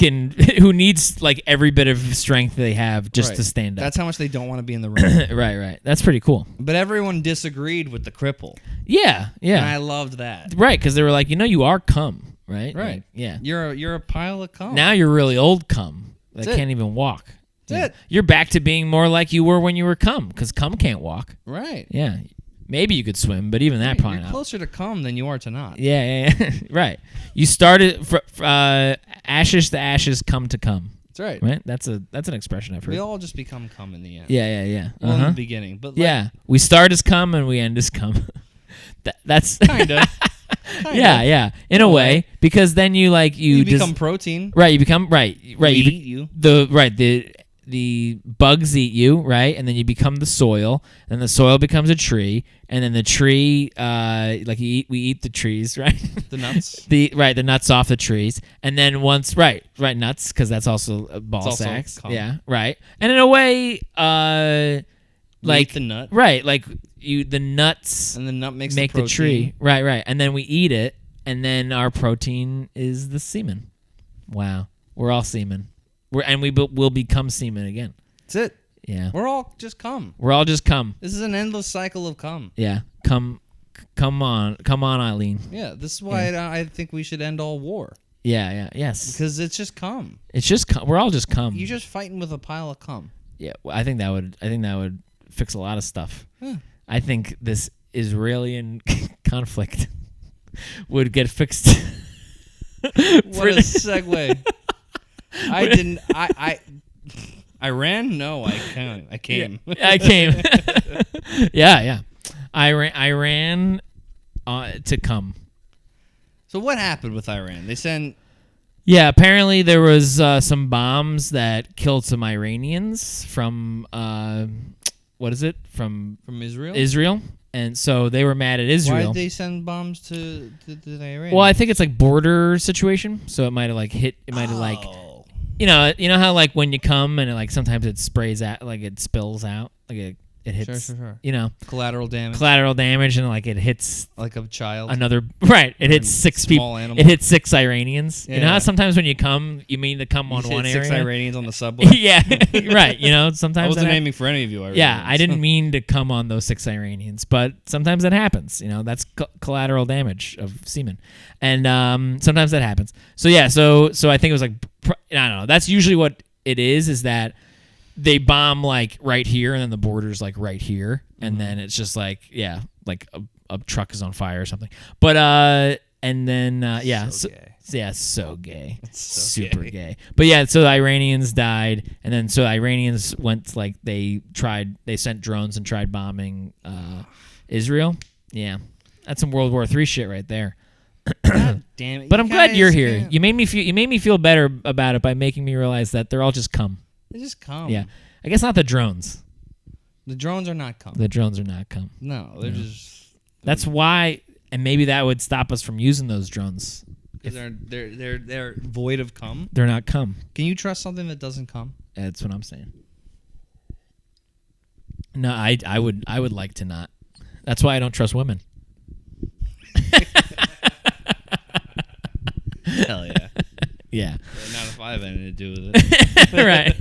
S1: needs every bit of strength they have just to stand up.
S2: That's how much they don't want to be in the room.
S1: Right. That's pretty cool.
S2: But everyone disagreed with the cripple.
S1: Yeah.
S2: And I loved that.
S1: Right, because they were like, you are cum. Right. Yeah.
S2: You're a pile of cum.
S1: Now you're really old cum that can't even walk.
S2: That's it.
S1: You're back to being more like you were when you were cum, because cum can't walk.
S2: Right.
S1: Yeah. Maybe you could swim, but even that probably
S2: you're
S1: not.
S2: Closer to cum than you are to not.
S1: Yeah. Right. You started ashes to ashes, cum to cum.
S2: That's right.
S1: Right. That's an expression I've heard.
S2: We all just become cum in the end.
S1: Yeah.
S2: Well, in the beginning, but
S1: we start as cum and we end as cum. That's
S2: kind of.
S1: Yeah, in a way, because then you
S2: become protein.
S1: Right, you become right.
S2: We eat you.
S1: The bugs eat you, right? And then you become the soil, and the soil becomes a tree, and then the tree we eat the trees, right?
S2: The nuts.
S1: the nuts off the trees. And then once nuts, cuz that's also ball sacks. Yeah, right. And in a way
S2: eat the nut.
S1: Right, the nuts
S2: and the nut make
S1: the tree. Right. And then we eat it, and then our protein is the semen. Wow. We're all semen. We'll become semen again.
S2: That's it.
S1: Yeah.
S2: We're all just cum.
S1: This
S2: is an endless cycle of cum.
S1: Yeah. Come on, Eileen.
S2: Yeah, this is why I think we should end all war.
S1: Yeah, yes.
S2: Because it's just cum.
S1: It's just cum. We're all just cum.
S2: You're just fighting with a pile of cum.
S1: Yeah, well, I think that would fix a lot of stuff.
S2: Huh.
S1: I think this Israeli conflict would get fixed.
S2: What a segue. I ran? No, I came.
S1: Yeah, I came. Yeah. I ran to come.
S2: So what happened with Iran? They sent...
S1: Yeah, apparently there was some bombs that killed some Iranians from... what is it? From
S2: Israel?
S1: Israel. And so they were mad at Israel.
S2: Why did they send bombs to the Iranians?
S1: Well, I think it's like border situation. So it might have like hit. It might have like, you know how like when you come and it, like sometimes it sprays out, like it spills out, like it hits.
S2: Sure.
S1: You know,
S2: collateral damage,
S1: and like it hits
S2: like a child.
S1: Another right. It hits 6 people.
S2: Animal.
S1: It hits 6 Iranians.
S2: Yeah.
S1: You know how sometimes when you come, you mean to come on one area.
S2: 6 Iranians on the subway.
S1: Yeah, right. You know, sometimes
S2: I wasn't aiming for any of you. Iranians.
S1: Yeah, I didn't mean to come on those 6 Iranians, but sometimes that happens. You know, that's collateral damage of semen, and sometimes that happens. So yeah, so I think it was like I don't know. That's usually what it is. Is that they bomb like right here, and then the border's like right here, and then it's just like like a truck is on fire or something. But and then so gay, super gay. But yeah, so the Iranians died, and then so the Iranians went like they sent drones and tried bombing Israel. Yeah, that's some World War III shit right there.
S2: God damn it!
S1: But I'm glad you're here. You made me feel better about it by making me realize that they're all just cum.
S2: They just come.
S1: Yeah, I guess not the drones.
S2: The drones are not cum.
S1: The drones are not cum.
S2: No, they're just.
S1: That's why, and maybe that would stop us from using those drones.
S2: Because they're void of cum.
S1: They're not cum.
S2: Can you trust something that doesn't cum?
S1: That's what I'm saying. No, I would like to not. That's why I don't trust women.
S2: Hell yeah.
S1: Yeah.
S2: Not if I have anything to do with it.
S1: Right.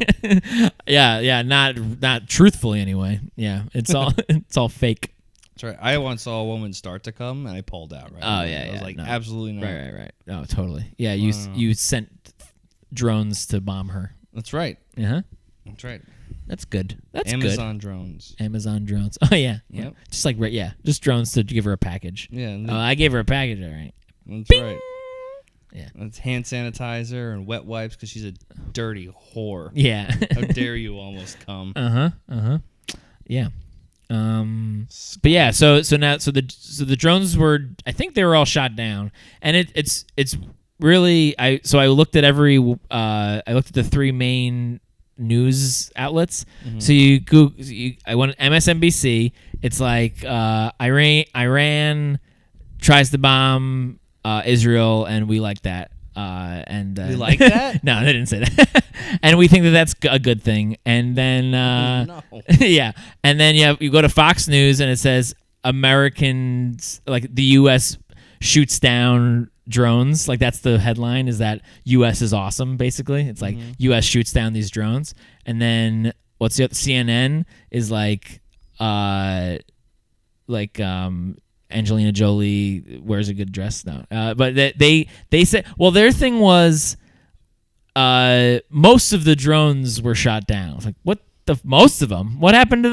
S1: Yeah. Not truthfully anyway. Yeah. It's all fake.
S2: That's right. I once saw a woman start to come and I pulled out. Right.
S1: Oh yeah.
S2: I was like,
S1: no.
S2: absolutely not.
S1: Right. Oh, totally. Yeah. You sent drones to bomb her.
S2: That's right.
S1: Uh-huh.
S2: That's right.
S1: That's good. That's
S2: Amazon
S1: good.
S2: drones.
S1: Amazon drones. Oh yeah.
S2: Yep.
S1: Just like just drones to give her a package.
S2: Yeah.
S1: I gave her a package. All right.
S2: That's
S1: Bing!
S2: right.
S1: Yeah.
S2: That's hand sanitizer and wet wipes because she's a dirty whore.
S1: Yeah.
S2: How dare you almost come?
S1: Yeah. But yeah. So the drones were. I think they were all shot down, and it's really. I looked at I looked at the 3 main news outlets. Mm-hmm. So I went MSNBC. It's like Iran tries to bomb Israel, and we like that.
S2: We like that?
S1: No, they didn't say that. And we think that that's a good thing. And then,
S2: no.
S1: Yeah, and then you go to Fox News, and it says Americans, like the U.S. shoots down drones. Like that's the headline. Is that U.S. is awesome? Basically, it's like U.S. shoots down these drones. And then what's the other? CNN is like Angelina Jolie wears a good dress now. But they said, well, their thing was most of the drones were shot down. It's like, what most of them? What happened to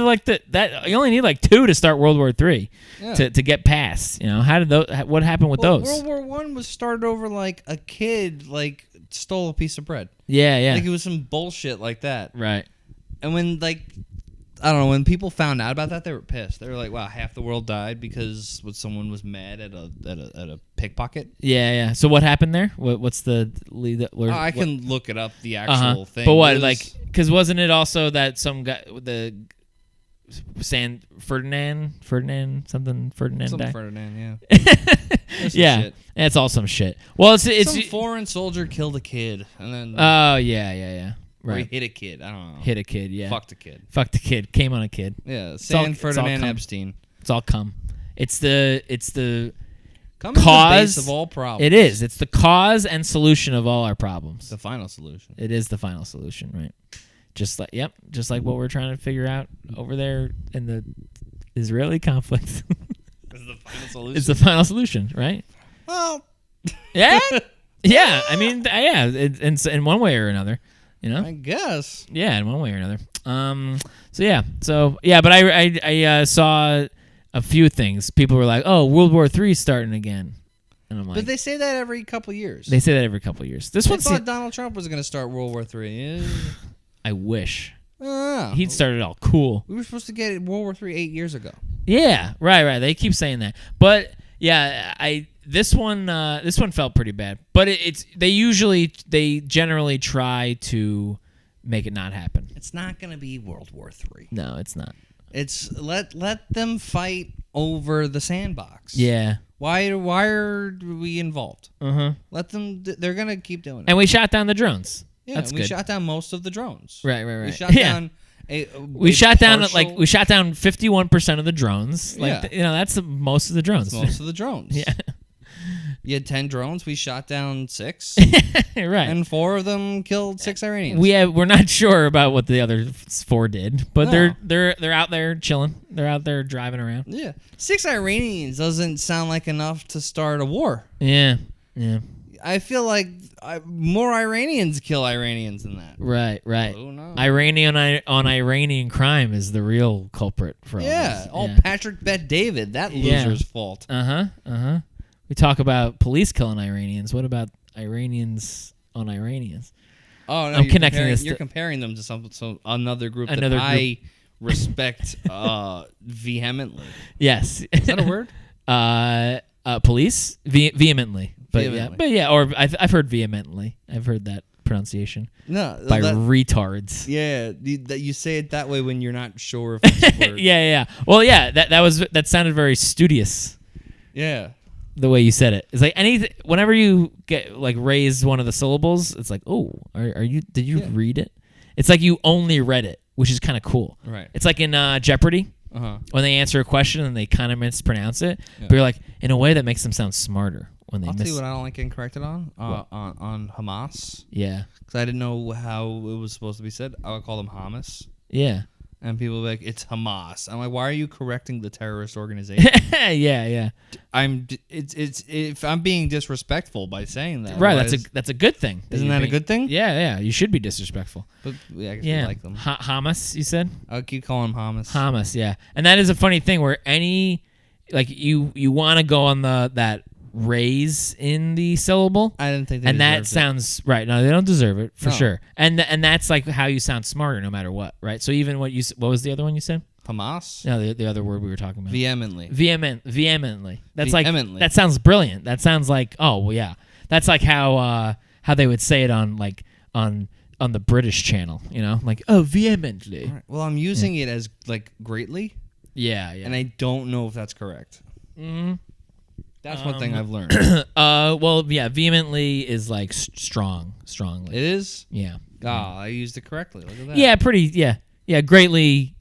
S1: that? You only need like 2 to start World War III to get past. You know, how did those? What happened with those?
S2: World War I was started over like a kid stole a piece of bread.
S1: Yeah.
S2: Like it was some bullshit like that.
S1: Right.
S2: And when I don't know, when people found out about that, they were pissed. They were like, "Wow, half the world died because someone was mad at a pickpocket." Yeah.
S1: So what happened there? What's the lead?
S2: I can look it up, the actual thing.
S1: But what, because wasn't it also that some guy, Ferdinand
S2: yeah.
S1: Yeah, it's all some shit. Well, it's
S2: some foreign soldier killed a kid, and then
S1: oh yeah. Right.
S2: Or he hit a kid. I don't know.
S1: Hit a kid, yeah.
S2: Fucked a kid.
S1: Fucked a kid. Came on a kid.
S2: Yeah. Ferdinand Epstein.
S1: It's all cum. It's the
S2: cum
S1: cause
S2: is the base of all problems.
S1: It is. It's the cause and solution of all our problems.
S2: The final solution.
S1: It is the final solution, right? Just like what we're trying to figure out over there in the Israeli conflict.
S2: It's the final solution.
S1: It's the final solution, right?
S2: Well.
S1: Yeah. Yeah. I mean, yeah. In one way or another. You know?
S2: I guess.
S1: Yeah, in one way or another. But I saw a few things. People were like, "Oh, World War III's starting again," and I'm like,
S2: "But they say that every couple of years."
S1: They say that every couple of years. This one
S2: thought Donald Trump was going to start World War III.
S1: I wish
S2: Oh.
S1: he'd started all cool.
S2: We were supposed to get World War III 8 years ago.
S1: Yeah, right. They keep saying that, but yeah, This one felt pretty bad, but they generally try to make it not happen.
S2: It's not going to be World War III.
S1: No, it's not.
S2: It's let them fight over the sandbox.
S1: Yeah.
S2: Why are we involved? Let them. They're gonna keep doing it.
S1: And we shot down the drones.
S2: Yeah,
S1: that's
S2: we
S1: good.
S2: shot down most of the drones.
S1: Right.
S2: We shot down.
S1: We shot down 51% of the drones. Like that's most of the drones.
S2: That's most of the drones.
S1: Yeah.
S2: You had 10 drones. We shot down 6.
S1: Right.
S2: And 4 of them killed 6 Iranians.
S1: We're not sure about what the other 4 did, but they're out there chilling. They're out there driving around.
S2: Yeah. 6 Iranians doesn't sound like enough to start a war.
S1: Yeah. Yeah.
S2: I feel like more Iranians kill Iranians than that.
S1: Right.
S2: Oh, no.
S1: Iranian on Iranian crime is the real culprit for all this.
S2: All Patrick Bet David, that loser's fault.
S1: We talk about police killing Iranians. What about Iranians on Iranians?
S2: Oh no, you're comparing them to some another group that I respect vehemently.
S1: Yes.
S2: Is that a word?
S1: Police vehemently. But yeah, or I've heard vehemently. I've heard that pronunciation.
S2: No,
S1: by retards.
S2: Yeah, you say it that way when you're not sure if it's a word.
S1: Yeah. Well, yeah, that sounded very studious.
S2: Yeah.
S1: The way you said it, it's like whenever you get like raise one of the syllables, it's like, oh, did you read it? It's like you only read it, which is kind of cool.
S2: Right.
S1: It's like in Jeopardy when they answer a question and they kind of mispronounce it, but you're like in a way that makes them sound smarter when they.
S2: I'll tell you what I don't like getting corrected on Hamas.
S1: Yeah. Because
S2: I didn't know how it was supposed to be said. I would call them Hamas.
S1: Yeah.
S2: And people be like, it's Hamas. I'm like, why are you correcting the terrorist organization?
S1: Yeah.
S2: If I'm being disrespectful by saying that,
S1: right? That's a good thing.
S2: Isn't that a good thing?
S1: Yeah. You should be disrespectful.
S2: But I guess we like them.
S1: Hamas, you said?
S2: I'll keep calling them Hamas.
S1: Hamas, yeah. And that is a funny thing where you want to go on that raise in the syllable.
S2: I didn't think they
S1: and that
S2: it.
S1: sounds right. No, they don't deserve it for sure. And that's like how you sound smarter no matter what, right? So even what was the other one you said?
S2: Hamas?
S1: No, the other word we were talking about.
S2: Vehemently.
S1: That's
S2: vehemently.
S1: Like that sounds brilliant. That sounds like well, yeah. That's like how they would say it on the British channel, like vehemently.
S2: Right. Well, I'm using it as like greatly.
S1: Yeah.
S2: And I don't know if that's correct.
S1: Mm-hmm.
S2: That's one thing I've learned.
S1: Well, yeah, vehemently is like strongly.
S2: It is?
S1: Yeah.
S2: I used it correctly. Look at that.
S1: Yeah, yeah, greatly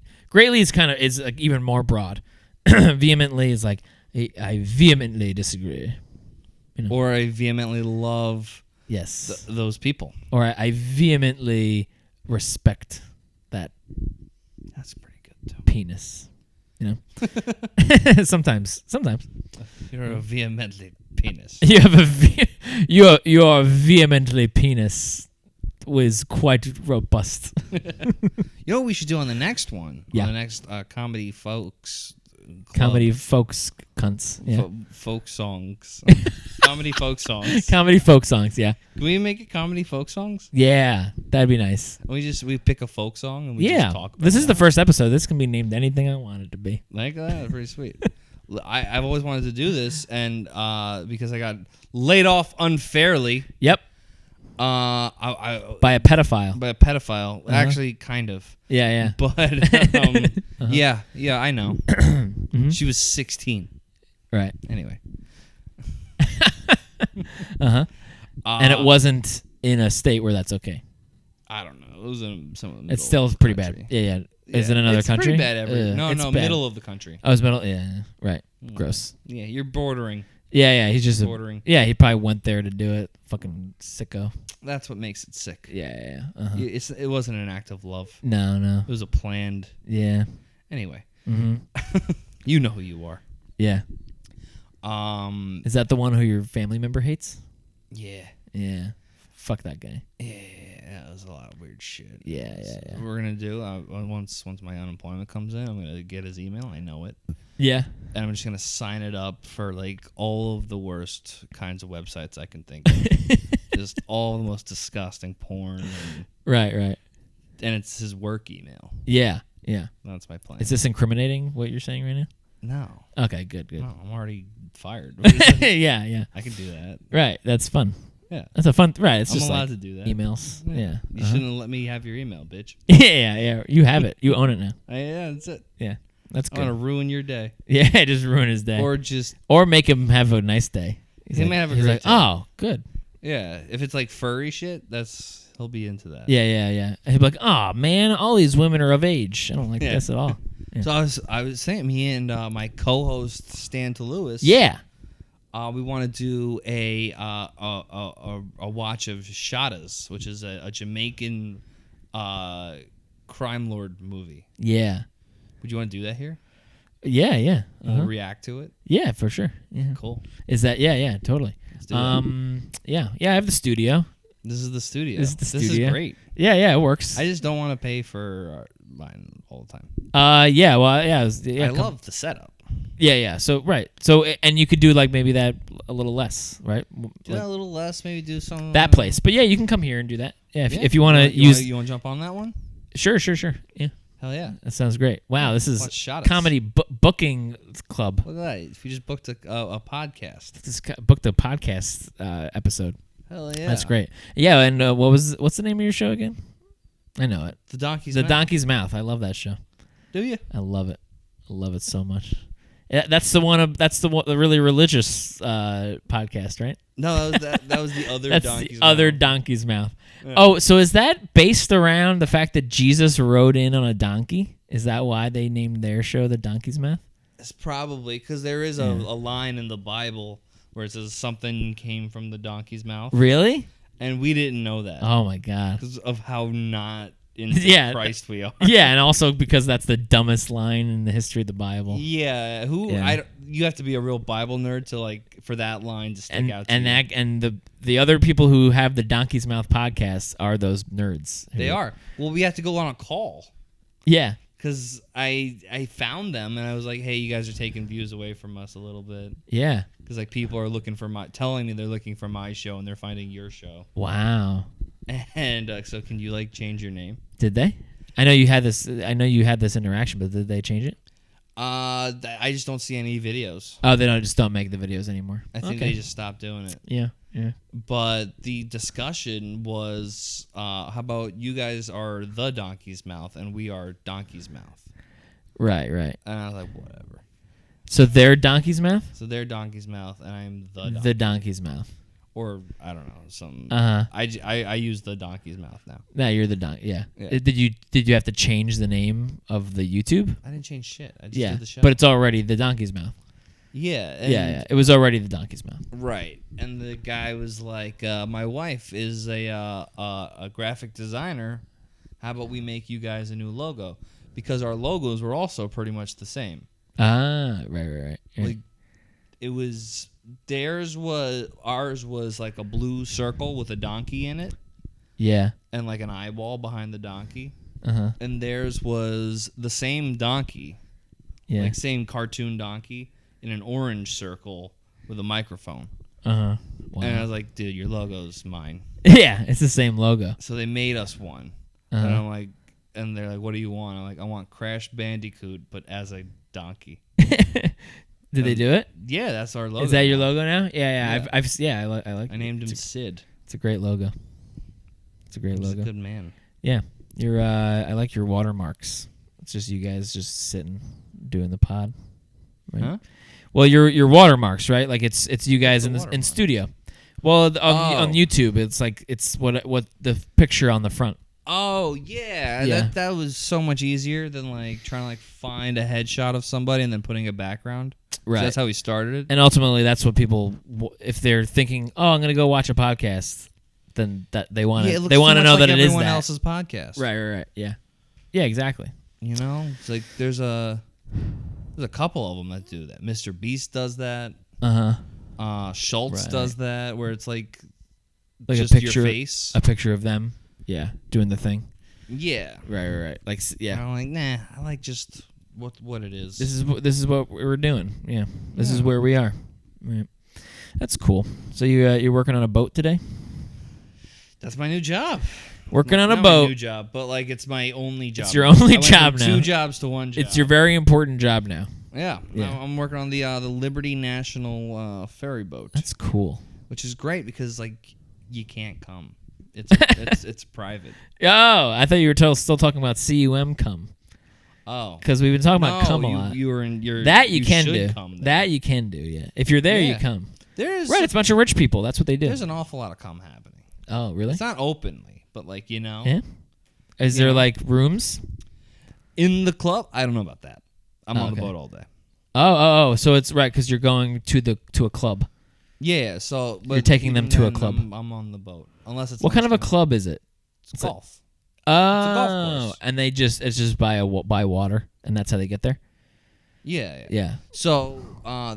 S1: is like even more broad. Vehemently is like I vehemently disagree.
S2: Or I vehemently love those people.
S1: Or I vehemently respect that.
S2: That's pretty good too.
S1: Penis. Sometimes.
S2: You're a vehemently penis.
S1: You have your vehemently penis was quite robust.
S2: You know what we should do on the next one?
S1: Yeah.
S2: On the next comedy folks. Club.
S1: Comedy folks cunts. Yeah.
S2: Folk songs. Comedy folk songs.
S1: Comedy folk songs. Yeah.
S2: Can we make it comedy folk songs?
S1: Yeah, that'd be nice.
S2: We pick a folk song and we just talk about
S1: this is the first episode. This can be named anything I want it to be.
S2: Like that, pretty sweet. I've always wanted to do this, and because I got laid off unfairly.
S1: Yep.
S2: By
S1: a pedophile.
S2: Actually, kind of.
S1: Yeah.
S2: But yeah, I know.
S1: Mm-hmm.
S2: She was 16.
S1: Right.
S2: Anyway.
S1: And it wasn't in a state where that's okay.
S2: I don't know. It was in some of the middle.
S1: It's still pretty bad. Yeah. Is it another country?
S2: It's pretty bad. No,
S1: bad.
S2: Middle of the country.
S1: Oh, it's middle. Yeah. Right. Gross.
S2: Yeah, you're bordering.
S1: Yeah. He's just
S2: bordering.
S1: He probably went there to do it. Fucking sicko.
S2: That's what makes it sick.
S1: Yeah.
S2: It wasn't an act of love.
S1: No.
S2: It was a planned.
S1: Yeah.
S2: Anyway.
S1: Mm-hmm.
S2: You know who you are.
S1: Yeah. Is that the one who your family member hates?
S2: Yeah.
S1: Yeah. Fuck that guy.
S2: Yeah, that was a lot of weird shit.
S1: Yeah.
S2: What we're gonna do once my unemployment comes in, I'm gonna get his email. I know it.
S1: Yeah.
S2: And I'm just gonna sign it up for like all of the worst kinds of websites I can think of. Just all the most disgusting porn.
S1: Right.
S2: And it's his work email.
S1: Yeah.
S2: That's my plan.
S1: Is this incriminating what you're saying right now?
S2: No.
S1: Okay, good.
S2: No, I'm already fired.
S1: Yeah.
S2: I can do that.
S1: Right, that's fun.
S2: Yeah.
S1: That's a fun. Right, it's
S2: I'm
S1: just
S2: allowed
S1: like
S2: to do that.
S1: Emails. Yeah.
S2: You shouldn't have let me have your email, bitch.
S1: Yeah. You have it. You own it now.
S2: Yeah, that's it.
S1: Yeah. That's good.
S2: I'm gonna ruin your day.
S1: Yeah, just ruin his day,
S2: or
S1: make him have a nice day.
S2: He might have a
S1: great
S2: day.
S1: Oh, good.
S2: Yeah, if it's like furry shit, he'll be into that.
S1: Yeah. He'll be like, oh man, all these women are of age. I don't like this at all. Yeah.
S2: So I was saying, me and my co-host Stan Toulouse.
S1: Yeah.
S2: We want to do a watch of Shadas, which is a Jamaican crime lord movie.
S1: Yeah.
S2: Would you want to do that here?
S1: Yeah.
S2: We'll react to it.
S1: Yeah, for sure. Yeah.
S2: Cool.
S1: Is that? Yeah, totally.
S2: Let's do that.
S1: Yeah. I have the studio.
S2: This is the studio.
S1: This is
S2: great.
S1: Yeah, it works.
S2: I just don't want to pay for mine all the time.
S1: Yeah. Well, yeah.
S2: I love the setup.
S1: Yeah. So right. So and you could do like maybe that a little less, right?
S2: Do that a little less. Maybe do some
S1: that place. But yeah, you can come here and do that. Yeah. If you want to use.
S2: You want to jump on that one?
S1: Sure. Yeah.
S2: Hell yeah.
S1: That sounds great. Wow, this is comedy booking club.
S2: Look at that. If you just booked a podcast.
S1: Just booked a podcast episode.
S2: Hell yeah.
S1: That's great. Yeah, and what's the name of your show again? I know it.
S2: The Donkey's
S1: Mouth. Donkey's Mouth. I love that show.
S2: Do you?
S1: I love it. I love it so much. Yeah, that's the really religious podcast, right?
S2: No, that was the other
S1: that's
S2: Donkey's
S1: the other
S2: Mouth.
S1: Donkey's Mouth.
S2: Yeah.
S1: Oh, so is that based around the fact that Jesus rode in on a donkey? Is that why they named their show The Donkey's Mouth?
S2: It's probably because there is a line in the Bible where it says something came from the donkey's mouth.
S1: Really?
S2: And we didn't know that.
S1: Oh my God.
S2: Because of how not into Christ we are.
S1: Yeah, and also because that's the dumbest line in the history of the Bible.
S2: Yeah, you have to be a real Bible nerd to for that line to stick out to you.
S1: And the other people who have the Donkey's Mouth podcast are those nerds.
S2: They are. Well, we have to go on a call.
S1: Yeah.
S2: Because I found them and I was like, hey, you guys are taking views away from us a little bit.
S1: Yeah.
S2: Because people are looking for telling me they're looking for my show and they're finding your show.
S1: Wow.
S2: And so can you change your name?
S1: Did they? I know you had this interaction, but did they change it?
S2: I just don't see any videos.
S1: Oh, they don't make the videos anymore.
S2: I think they just stopped doing it.
S1: Yeah.
S2: But the discussion was, how about you guys are the Donkey's Mouth and we are Donkey's Mouth.
S1: Right.
S2: And I was like, whatever.
S1: So they're Donkey's Mouth?
S2: So they're Donkey's Mouth and I'm
S1: the Donkey's Mouth.
S2: Or I don't know, something.
S1: I
S2: use the Donkey's Mouth now.
S1: No, you're the donkey. Yeah. Did you have to change the name of the YouTube?
S2: I didn't change shit. I just did the show.
S1: But it's already the Donkey's Mouth.
S2: Yeah.
S1: Yeah. It was already the Donkey's Mouth.
S2: Right. And the guy was like, my wife is a graphic designer. How about we make you guys a new logo? Because our logos were also pretty much the same.
S1: Right. Yeah.
S2: It was ours was like a blue circle with a donkey in it.
S1: Yeah.
S2: And an eyeball behind the donkey.
S1: Uh-huh.
S2: And theirs was the same donkey.
S1: Yeah.
S2: Same cartoon donkey in an orange circle with a microphone.
S1: Uh-huh. Wow.
S2: And I was like, dude, your logo's mine.
S1: Yeah, it's the same logo.
S2: So they made us one.
S1: Uh-huh.
S2: And I'm like, and they're like, what do you want? I'm like, I want Crash Bandicoot, but as a donkey.
S1: Did they do it?
S2: Yeah, that's our logo.
S1: Is that your logo now? Yeah. I like.
S2: I named him Sid.
S1: It's a great logo. It's a great logo.
S2: He's a good man.
S1: Yeah, I like your watermarks. It's just you guys just sitting doing the pod. Right?
S2: Huh?
S1: Well, your watermarks, right? Like it's you guys in studio. Well, on YouTube, it's what the picture on the front.
S2: Oh yeah. That was so much easier than trying to find a headshot of somebody and then putting a background.
S1: Right.
S2: So that's how we started it.
S1: And ultimately, that's what people, if they're thinking, oh, I'm gonna go watch a podcast, then that they want to know that it is
S2: everyone else's podcast.
S1: Right. Yeah, exactly.
S2: It's like there's a couple of them that do that. Mr. Beast does that. Schultz does that, where it's like just
S1: a picture,
S2: your face,
S1: a picture of them. Yeah, doing the thing.
S2: Yeah.
S1: Right.
S2: I'm like, nah. I like just what it is.
S1: This is what we're doing. Yeah. This is where we are. Right. That's cool. So you're working on a boat today?
S2: That's my new job.
S1: Working on a
S2: Not
S1: boat.
S2: My new job, but it's my only job.
S1: It's your only job now.
S2: 2 jobs to 1 job.
S1: It's your very important job now.
S2: Yeah. Now I'm working on the Liberty National ferry boat.
S1: That's cool.
S2: Which is great because you can't come. It's private.
S1: Oh, I thought you were still talking about cum.
S2: Oh,
S1: because we've been talking about cum a lot.
S2: You were in your
S1: that you can
S2: should
S1: do.
S2: Come there.
S1: That you can do. Yeah, if you're there, you come.
S2: There's
S1: right. It's a bunch of rich people. That's what they do.
S2: There's an awful lot of cum happening.
S1: Oh, really?
S2: It's not openly, but like
S1: Yeah. Is there like rooms
S2: in the club? I don't know about that. I'm on the boat all day.
S1: Oh. So it's right because you're going to a club.
S2: Yeah. So
S1: you're taking them to a club.
S2: I'm on the boat unless it's.
S1: What kind of a club is it?
S2: It's golf.
S1: Oh,
S2: it's a golf course.
S1: And it's just by water, and that's how they get there.
S2: Yeah. So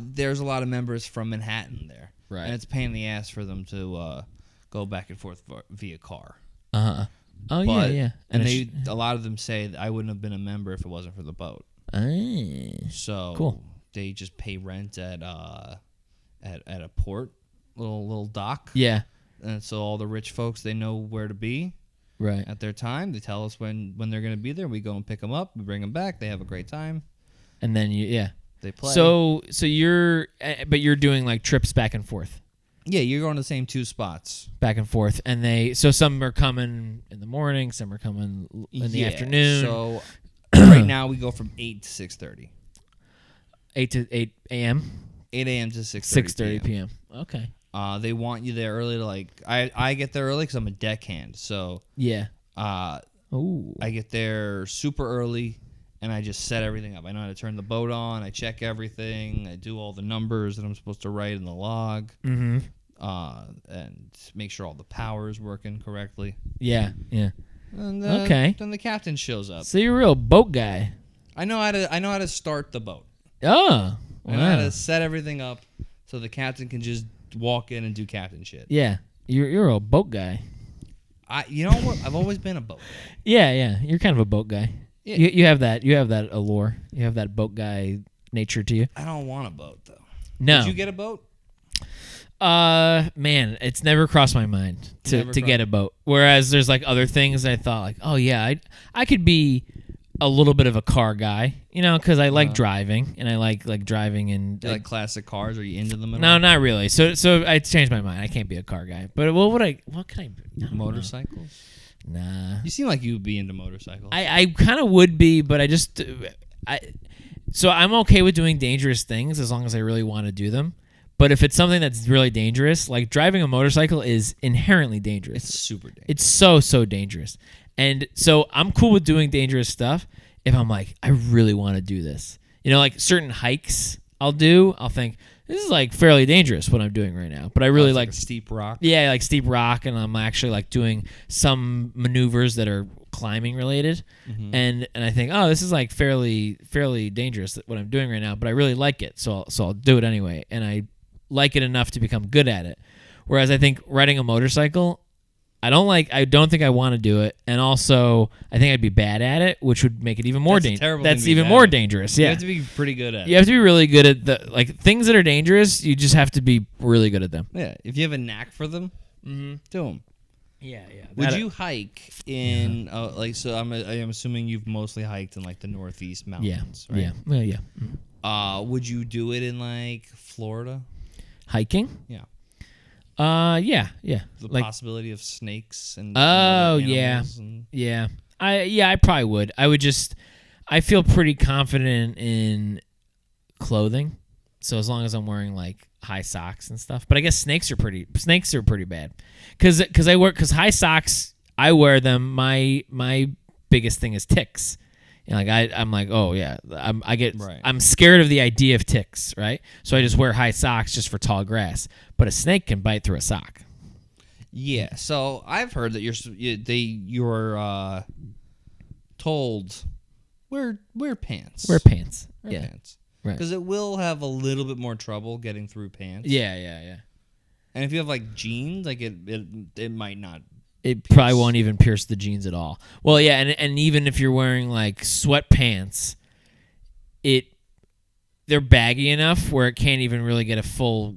S2: there's a lot of members from Manhattan there,
S1: right?
S2: And it's a pain in the ass for them to go back and forth via car.
S1: Oh
S2: but,
S1: yeah.
S2: And a lot of them say that I wouldn't have been a member if it wasn't for the boat. So
S1: cool.
S2: They just pay rent at a port, little dock.
S1: Yeah.
S2: And so all the rich folks, they know where to be.
S1: Right.
S2: At their time, they tell us when they're going to be there. We go and pick them up. We bring them back. They have a great time.
S1: And then
S2: they play.
S1: So you're doing like trips back and forth.
S2: Yeah, you're going to the same 2 spots.
S1: Back and forth, and some are coming in the morning, some are coming in the afternoon.
S2: So right now we go from 8 to 6:30.
S1: 8 to 8 a.m.
S2: 8 a.m. to 6:30
S1: p.m. Okay.
S2: They want you there early to I get there early because I'm a deckhand. So
S1: yeah.
S2: I get there super early and I just set everything up. I know how to turn the boat on. I check everything. I do all the numbers that I'm supposed to write in the log.
S1: Mm-hmm.
S2: And make sure all the power is working correctly.
S1: Yeah.
S2: And then the captain shows up.
S1: So you're a real boat guy.
S2: I know how to start the boat.
S1: Oh. Wow.
S2: I know how to set everything up so the captain can just walk in and do captain shit.
S1: Yeah. You're a boat guy.
S2: You know what? I've always been a boat guy.
S1: Yeah. You're kind of a boat guy. Yeah. You have that allure. You have that boat guy nature to you.
S2: I don't want a boat though.
S1: No.
S2: Did you get a boat?
S1: Man, it's never crossed my mind to get a boat. Whereas there's like other things I thought like, oh yeah, I could be a little bit of a car guy, because I like driving and I like driving and
S2: like classic cars. Are you into them at all?
S1: No, not really. So I changed my mind. I can't be a car guy. But what can I be?
S2: Motorcycles?
S1: Nah.
S2: You seem like you would be into motorcycles.
S1: I kind of would be, but so I'm okay with doing dangerous things as long as I really want to do them. But if it's something that's really dangerous, like driving a motorcycle is inherently dangerous.
S2: It's super dangerous.
S1: It's so dangerous. And so I'm cool with doing dangerous stuff if I'm like, I really want to do this. Like certain hikes I'll think, this is like fairly dangerous what I'm doing right now. But I really like
S2: a steep rock.
S1: Yeah, like steep rock, and I'm actually like doing some maneuvers that are climbing related. Mm-hmm. And I think, oh, this is like fairly dangerous what I'm doing right now, but I really like it. So I'll do it anyway. And I like it enough to become good at it. Whereas I think riding a motorcycle, I don't think I want to do it, and also I think I'd be bad at it, which would make it even more dangerous. That's even more dangerous. Yeah,
S2: you have to be pretty good at it.
S1: You have to be really good at the things that are dangerous. You just have to be really good at them.
S2: Yeah, if you have a knack for them, do them.
S1: Yeah.
S2: Would you hike in So I am assuming you've mostly hiked in like the Northeast mountains, right?
S1: Yeah. Well, yeah.
S2: Mm-hmm. Would you do it in like Florida?
S1: Hiking?
S2: Yeah.
S1: Yeah.
S2: The possibility of snakes and
S1: yeah. I probably would. I feel pretty confident in clothing, so as long as I'm wearing like high socks and stuff. But I guess snakes are pretty bad, because high socks, I wear them. My biggest thing is ticks. I'm like, oh yeah, I'm scared of the idea of ticks, right? So I just wear high socks just for tall grass. But a snake can bite through a sock.
S2: Yeah, so I've heard that you're told wear pants.
S1: Wear pants.
S2: Wear pants.
S1: Right.
S2: Because it will have a little bit more trouble getting through pants.
S1: Yeah.
S2: And if you have like jeans, like it might not.
S1: It probably won't even pierce the jeans at all. Well, yeah, and even if you're wearing like sweatpants, they're baggy enough where it can't even really get a full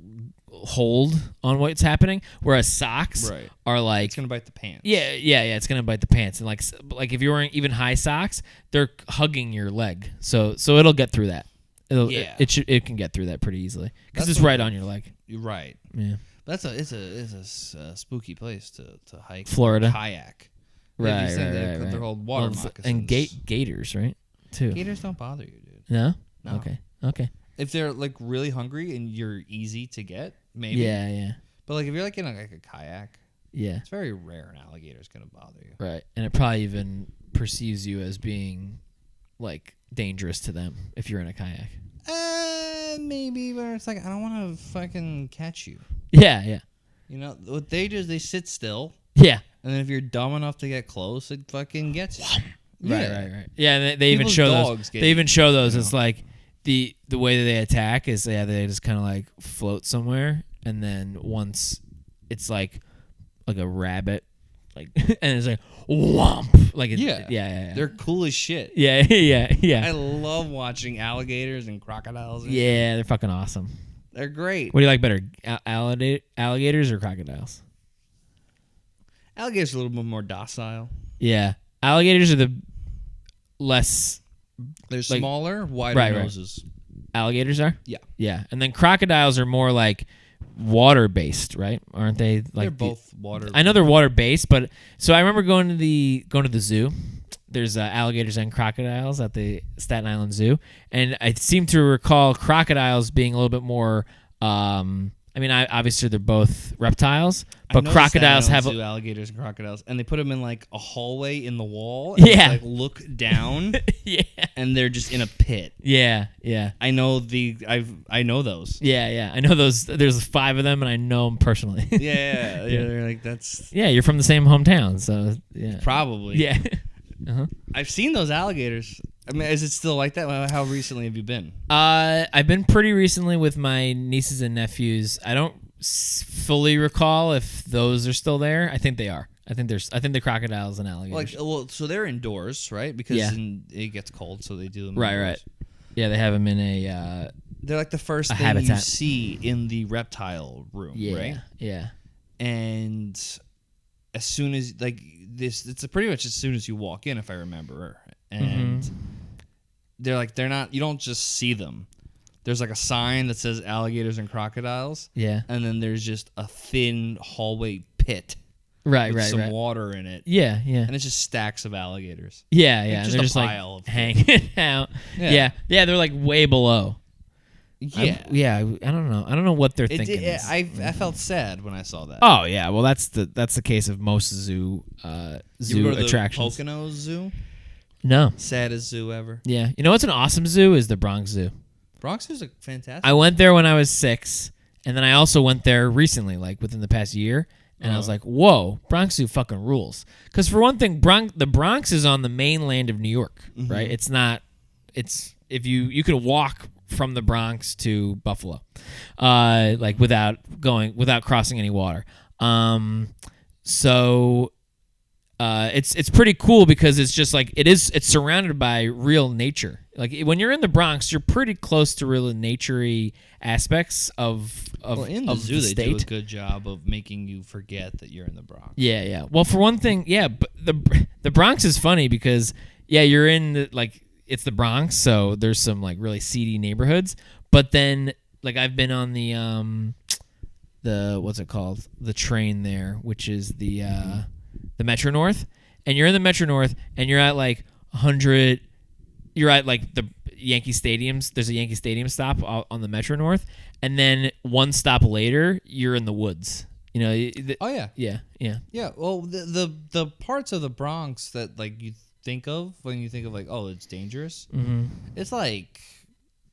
S1: hold on what's happening. Whereas socks are like,
S2: it's gonna bite the pants.
S1: Yeah, it's gonna bite the pants. And like if you're wearing even high socks, they're hugging your leg, so it'll get through that. It can get through that pretty easily because it's right on your leg.
S2: You're right.
S1: Yeah.
S2: It's a spooky place to hike.
S1: Florida.
S2: Kayak.
S1: Right.
S2: They're called water moccasins.
S1: And gators, right? too.
S2: Gators don't bother you, dude.
S1: No?
S2: No.
S1: Okay.
S2: If they're like really hungry and you're easy to get, maybe.
S1: Yeah.
S2: But like if you're like in like a kayak,
S1: yeah,
S2: it's very rare an alligator's gonna bother you.
S1: Right, and it probably even perceives you as being like dangerous to them if you're in a kayak.
S2: Maybe, but it's like I don't want to fucking catch you.
S1: Yeah.
S2: You know what they do is they sit still.
S1: Yeah.
S2: And then if you're dumb enough to get close, it fucking gets you.
S1: Right. Yeah, and they even show those. They even show those. It's like the way that they attack is they just kind of like float somewhere, and then once it's like a rabbit, like and it's like whomp, like yeah.
S2: They're cool as shit.
S1: Yeah.
S2: I love watching alligators and crocodiles.
S1: Yeah, they're fucking awesome.
S2: They're great.
S1: What do you like better, alligators or crocodiles?
S2: Alligators are a little bit more docile.
S1: Yeah, alligators are the less.
S2: They're smaller, wider noses.
S1: Alligators are?
S2: Yeah.
S1: And then crocodiles are more like water-based, right? Aren't they? Like
S2: they're both water.
S1: I know they're water-based, but so I remember going to the zoo. There's alligators and crocodiles at the Staten Island Zoo, and I seem to recall crocodiles being a little bit more. Obviously they're both reptiles, but crocodiles have
S2: alligators and crocodiles, and they put them in like a hallway in the wall.
S1: And
S2: like look down.
S1: Yeah,
S2: and they're just in a pit.
S1: Yeah.
S2: I know I know those.
S1: Yeah. I know those. There's 5 of them, and I know them personally.
S2: Yeah. They're like that's.
S1: Yeah, you're from the same hometown, so yeah.
S2: Probably.
S1: Yeah. Uh-huh.
S2: I've seen those alligators. I mean, is it still like that? How recently have you been?
S1: I've been pretty recently with my nieces and nephews. I don't fully recall if those are still there. I think they are. I think the crocodiles and alligators.
S2: So they're indoors, right? Because it gets cold, so they do them.
S1: Right. Yeah, they have them in a.
S2: They're like the first thing
S1: habitat.
S2: you see in the reptile room, right?
S1: Yeah.
S2: And as soon as it's pretty much as soon as you walk in, if I remember, and they're not. You don't just see them. There's like a sign that says alligators and crocodiles.
S1: Yeah.
S2: And then there's just a thin hallway pit. With some water in it.
S1: Yeah.
S2: And it's just stacks of alligators.
S1: Yeah.
S2: Just
S1: they're
S2: a
S1: just
S2: pile
S1: like
S2: of
S1: hanging out. Yeah. They're like way below.
S2: Yeah.
S1: I don't know. I don't know what they're thinking.
S2: I felt sad when I saw that.
S1: Oh yeah. Well, that's the case of most zoo
S2: you go to
S1: attractions.
S2: The Poconos Zoo.
S1: No.
S2: Saddest zoo ever.
S1: Yeah. You know what's an awesome zoo is the Bronx Zoo.
S2: Bronx Zoo's a fantastic.
S1: I went there when I was 6, and then I also went there recently, like within the past year, and I was like, "Whoa, Bronx Zoo fucking rules!" Because for one thing, the Bronx is on the mainland of New York, right? It's not. It's if you could walk from the Bronx to Buffalo, without crossing any water. It's pretty cool because it's just like it's surrounded by real nature. Like when you're in the Bronx, you're pretty close to real nature-y aspects of
S2: in the zoo.
S1: The
S2: they do a good job of making you forget that you're in the Bronx.
S1: Yeah. Well, for one thing, but the Bronx is funny because you're in it's the Bronx, so there's some like really seedy neighborhoods. But then I've been on the what's it called, the train there, which is the Metro North, and you're in the Metro North, and you're at like 100. You're at like the Yankee Stadiums. There's a Yankee Stadium stop on the Metro North, and then one stop later, you're in the woods. You know.
S2: Yeah. Well, the parts of the Bronx that you think of when you think of it's dangerous.
S1: Mm-hmm.
S2: It's like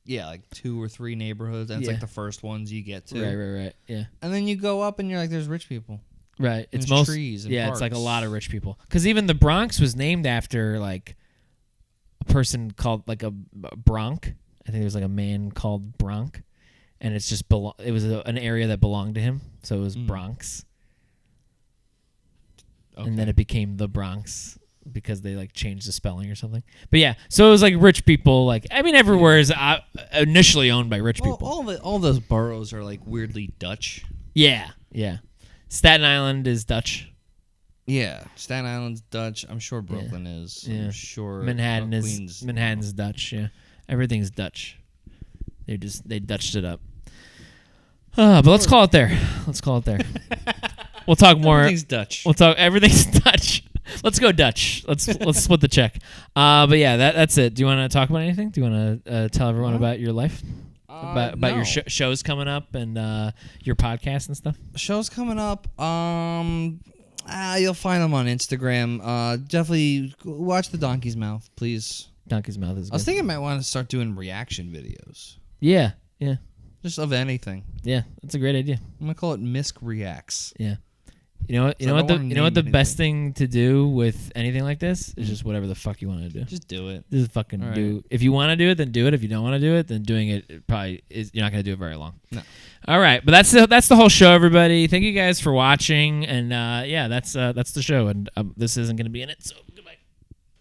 S2: 2 or 3 neighborhoods, and it's like the first ones you get to.
S1: Right. Yeah.
S2: And then you go up, and you're like, there's rich people.
S1: Right. It's
S2: most trees. And parks.
S1: It's like a lot of rich people. Because even the Bronx was named after like a person called like a Bronk. I think there was like a man called Bronk, and it's just it was an area that belonged to him, so it was Bronx. Okay. And then it became the Bronx because they changed the spelling or something. But yeah, so it was like rich people. Everywhere is initially owned by rich people.
S2: All those boroughs are weirdly Dutch.
S1: Yeah. Staten Island is Dutch.
S2: Yeah, Staten Island's Dutch. I'm sure Brooklyn is.
S1: Yeah.
S2: I'm sure
S1: Manhattan's Dutch. Yeah, everything's Dutch. They Dutched it up. But let's call it there. We'll talk more.
S2: Everything's Dutch.
S1: We'll talk. Everything's Dutch. Let's go Dutch. Let's split the check. But yeah, that's it. Do you want to talk about anything? Do you want to tell everyone about your life? About
S2: no.
S1: your shows coming up and your podcast and stuff?
S2: Shows coming up. You'll find them on Instagram. Definitely watch The Donkey's Mouth, please.
S1: Donkey's Mouth is good.
S2: I was thinking I might want to start doing reaction videos.
S1: Yeah.
S2: Just of anything.
S1: Yeah, that's a great idea.
S2: I'm gonna call it Misk Reacts.
S1: Yeah. You know what the best thing to do with anything like this is just whatever the fuck you want to do.
S2: Just do it.
S1: Just fucking do. If you want to do it, then do it. If you don't want to do it, then doing it probably is you're not gonna do it very long.
S2: No.
S1: All right, but that's the whole show, everybody. Thank you guys for watching, and that's the show, and this isn't gonna be in it. So goodbye.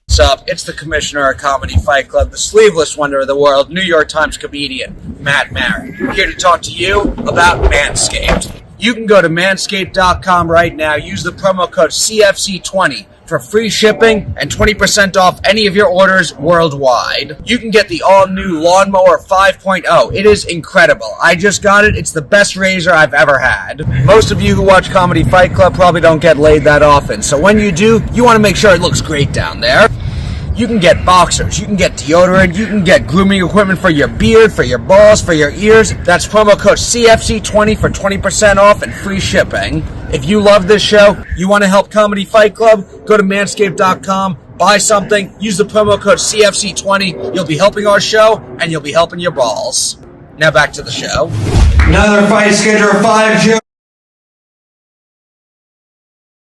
S3: What's up? It's the commissioner of Comedy Fight Club, the sleeveless wonder of the world, New York Times comedian, Matt Marin, here to talk to you about Manscaped. You can go to manscaped.com right now, use the promo code CFC20 for free shipping and 20% off any of your orders worldwide. You can get the all-new Lawnmower 5.0. It is incredible. I just got it. It's the best razor I've ever had. Most of you who watch Comedy Fight Club probably don't get laid that often, so when you do, you want to make sure it looks great down there. You can get boxers, you can get deodorant, you can get grooming equipment for your beard, for your balls, for your ears. That's promo code CFC20 for 20% off and free shipping. If you love this show, you want to help Comedy Fight Club, go to manscaped.com, buy something, use the promo code CFC20. You'll be helping our show, and you'll be helping your balls. Now back to the show.
S4: Another fight schedule of 5 June.